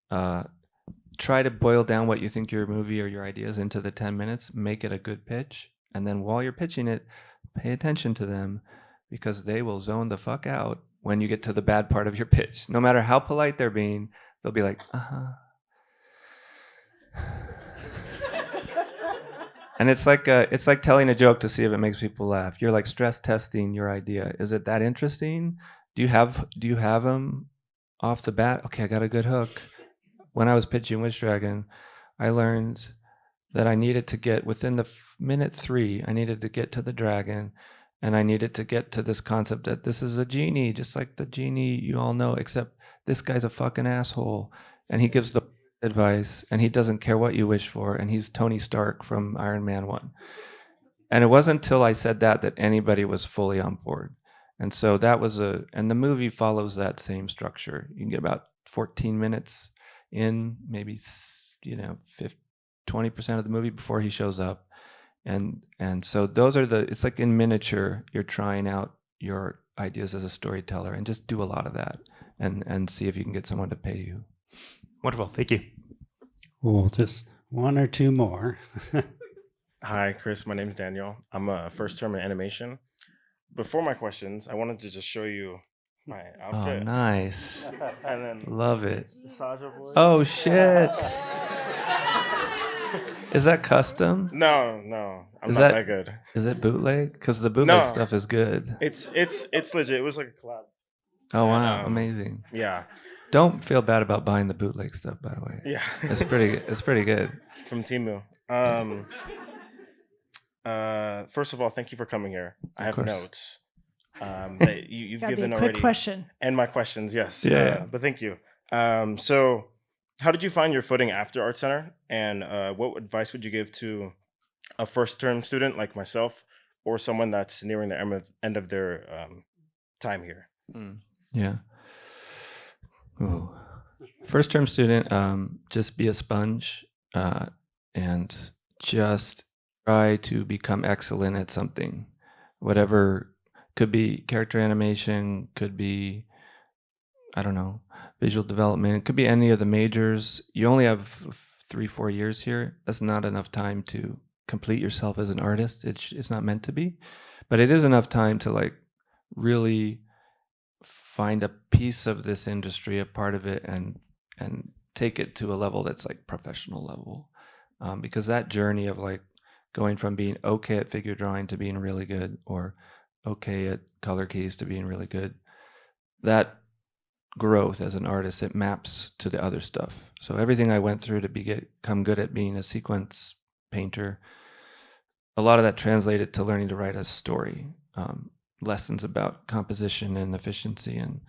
try to boil down what you think your movie or your ideas into the 10 minutes, make it a good pitch. And then while you're pitching it, pay attention to them, because they will zone the fuck out when you get to the bad part of your pitch. No matter how polite they're being, they'll be like, And it's like telling a joke to see if it makes people laugh. You're like stress testing your idea. Is it that interesting? Do you have them off the bat? Okay, I got a good hook. When I was pitching Witch Dragon, I learned that I needed to get within the minute 3. I needed to get to the dragon, and I needed to get to this concept that this is a genie, just like the genie you all know, except this guy's a fucking asshole, and he gives the advice, and he doesn't care what you wish for, and he's Tony Stark from Iron Man 1. And it wasn't until I said that anybody was fully on board. And so that was and the movie follows that same structure. You can get about 14 minutes in, maybe 20% of the movie before he shows up. And so those are it's like in miniature, you're trying out your ideas as a storyteller, and just do a lot of that and see if you can get someone to pay you. Wonderful. Thank you. Cool. Just one or two more. Hi, Chris. My name is Daniel. I'm a first term in animation. Before my questions, I wanted to just show you my outfit. Oh, nice. And then love it. Saja voice. Oh, shit. Is that custom? No, I'm not that good. Is it bootleg? Because the bootleg stuff is good. It's legit. It was like a collab. Oh, wow. Amazing. Yeah. Don't feel bad about buying the bootleg stuff, by the way. Yeah. It's pretty good. From Temu. First of all, thank you for coming here. I have notes that you've given already. Quick question. And my questions, yes. Yeah. But thank you. So how did you find your footing after ArtCenter? And what advice would you give to a first-term student like myself, or someone that's nearing the end of their time here? Yeah. Ooh. First-term student, just be a sponge and just try to become excellent at something. Whatever, could be character animation, could be, I don't know, visual development, could be any of the majors. You only have 3-4 years here. That's not enough time to complete yourself as an artist. It's not meant to be, but it is enough time to like really find a piece of this industry, a part of it, and take it to a level that's like professional level. Because that journey of like going from being okay at figure drawing to being really good, or okay at color keys to being really good, that growth as an artist, it maps to the other stuff. So everything I went through to become good at being a sequence painter, a lot of that translated to learning to write a story, lessons about composition and efficiency. And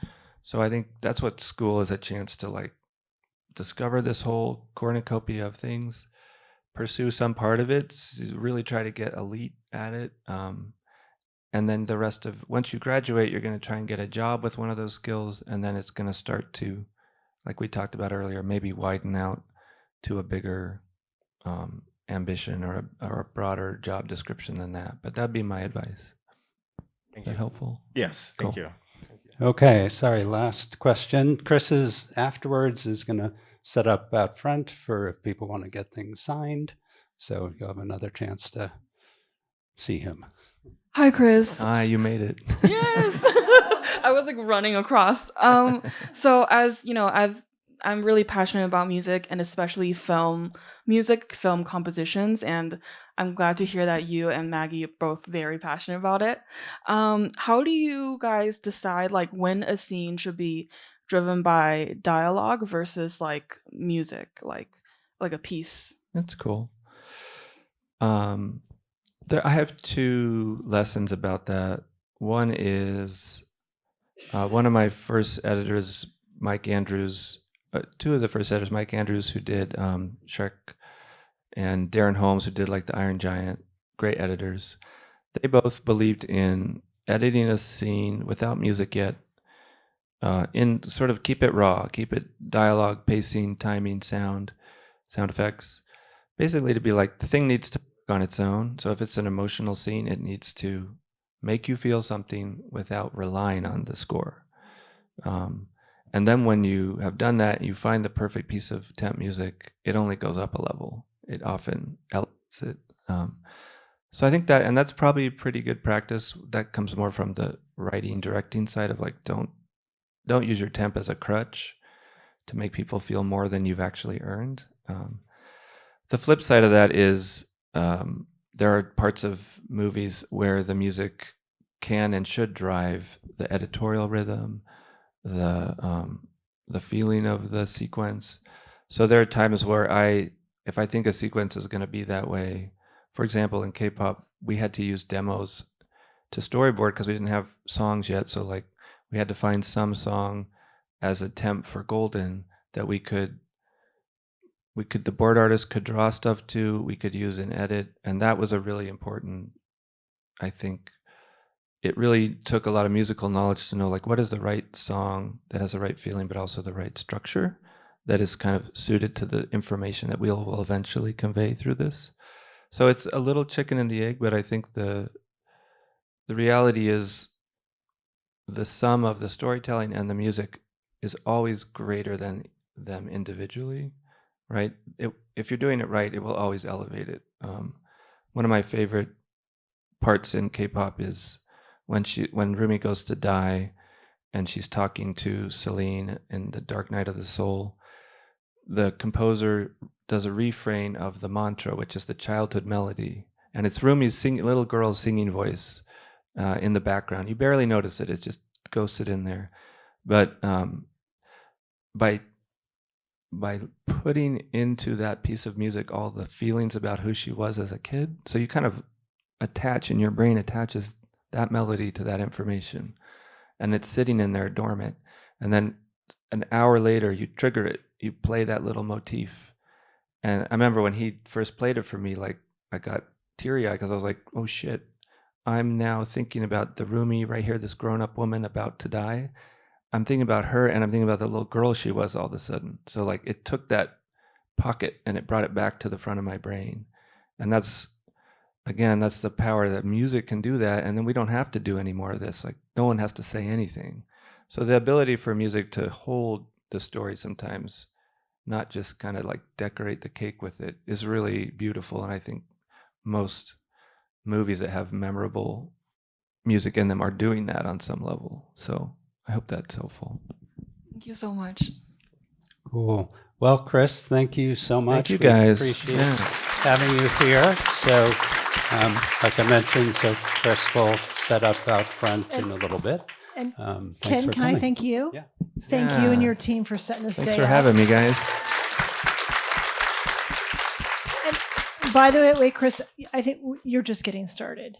so I think that's what school is, a chance to like discover this whole cornucopia of things, pursue some part of it, really try to get elite at it. And then the rest of, once you graduate, you're going to try and get a job with one of those skills. And then it's going to start to, like we talked about earlier, maybe widen out to a bigger ambition or a broader job description than that. But that'd be my advice. Thank Is that you. helpful? Yes, thank Cool. you. Okay, sorry, last question. Chris is afterwards is going to set up out front for if people want to get things signed. So you'll have another chance to see him. Hi, Chris. Ah, you made it. Yes. I was like running across. So as you know, I'm really passionate about music and especially film compositions, and I'm glad to hear that you and Maggie are both very passionate about it. How do you guys decide like when a scene should be driven by dialogue versus like music, like a piece? That's cool. I have two lessons about that. One is one of my first editors, Mike Andrews, two of the first editors, Mike Andrews, who did Shrek, and Darren Holmes, who did like the Iron Giant, great editors. They both believed in editing a scene without music yet, in sort of keep it raw, keep it dialogue, pacing, timing, sound effects. Basically to be like, the thing needs to on its own. So if it's an emotional scene, it needs to make you feel something without relying on the score. And then when you have done that, you find the perfect piece of temp music, it only goes up a level. It often elevates it. So I think that, and that's probably a pretty good practice. That comes more from the writing, directing side of like, don't use your temp as a crutch to make people feel more than you've actually earned. The flip side of that is, there are parts of movies where the music can and should drive the editorial rhythm, the feeling of the sequence. So there are times where if I think a sequence is going to be that way, for example, in Kpop, we had to use demos to storyboard because we didn't have songs yet. So like we had to find some song as a temp for Golden that the board artist could draw stuff to, we could use in edit. And that was a really important, I think, it really took a lot of musical knowledge to know like what is the right song that has the right feeling, but also the right structure that is kind of suited to the information that will eventually convey through this. So it's a little chicken and the egg, but I think the reality is the sum of the storytelling and the music is always greater than them individually. Right? If you're doing it right, it will always elevate it. One of my favorite parts in K-pop is when Rumi goes to die and she's talking to Celine in the Dark Night of the Soul. The composer does a refrain of the mantra, which is the childhood melody. And it's Rumi's little girl's singing voice in the background. You barely notice it. It's just ghosted in there. But by putting into that piece of music all the feelings about who she was as a kid, so you kind of your brain attaches that melody to that information, and it's sitting in there dormant, and then an hour later you trigger it, you play that little motif. And I remember when he first played it for me, like I got teary-eyed because I was like, oh shit, I'm now thinking about the Rumi right here, this grown-up woman about to die. I'm thinking about her, and I'm thinking about the little girl she was all of a sudden. So like it took that pocket and it brought it back to the front of my brain. And that's the power that music can do that. And then we don't have to do any more of this. Like no one has to say anything. So the ability for music to hold the story sometimes, not just kind of like decorate the cake with it, is really beautiful. And I think most movies that have memorable music in them are doing that on some level. So I hope that's helpful. Thank you so much. Cool. Well, Chris, thank you so much. Thank you, guys. We appreciate having you here. So, like I mentioned, so Chris will set up out front in a little bit. And Thanks Ken, for can I coming. thank you? Yeah. Thank you and your team for setting this Thanks day for up. having me, guys. And by the way, wait, Chris, I think you're just getting started.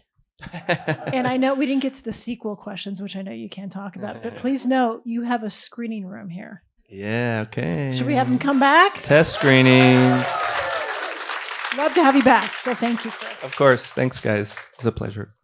And I know we didn't get to the sequel questions, which I know you can't talk about, but please know you have a screening room here. Yeah, okay. Should we have him come back? Test screenings. Love to have you back. So thank you, Chris. Of course. Thanks, guys. It was a pleasure.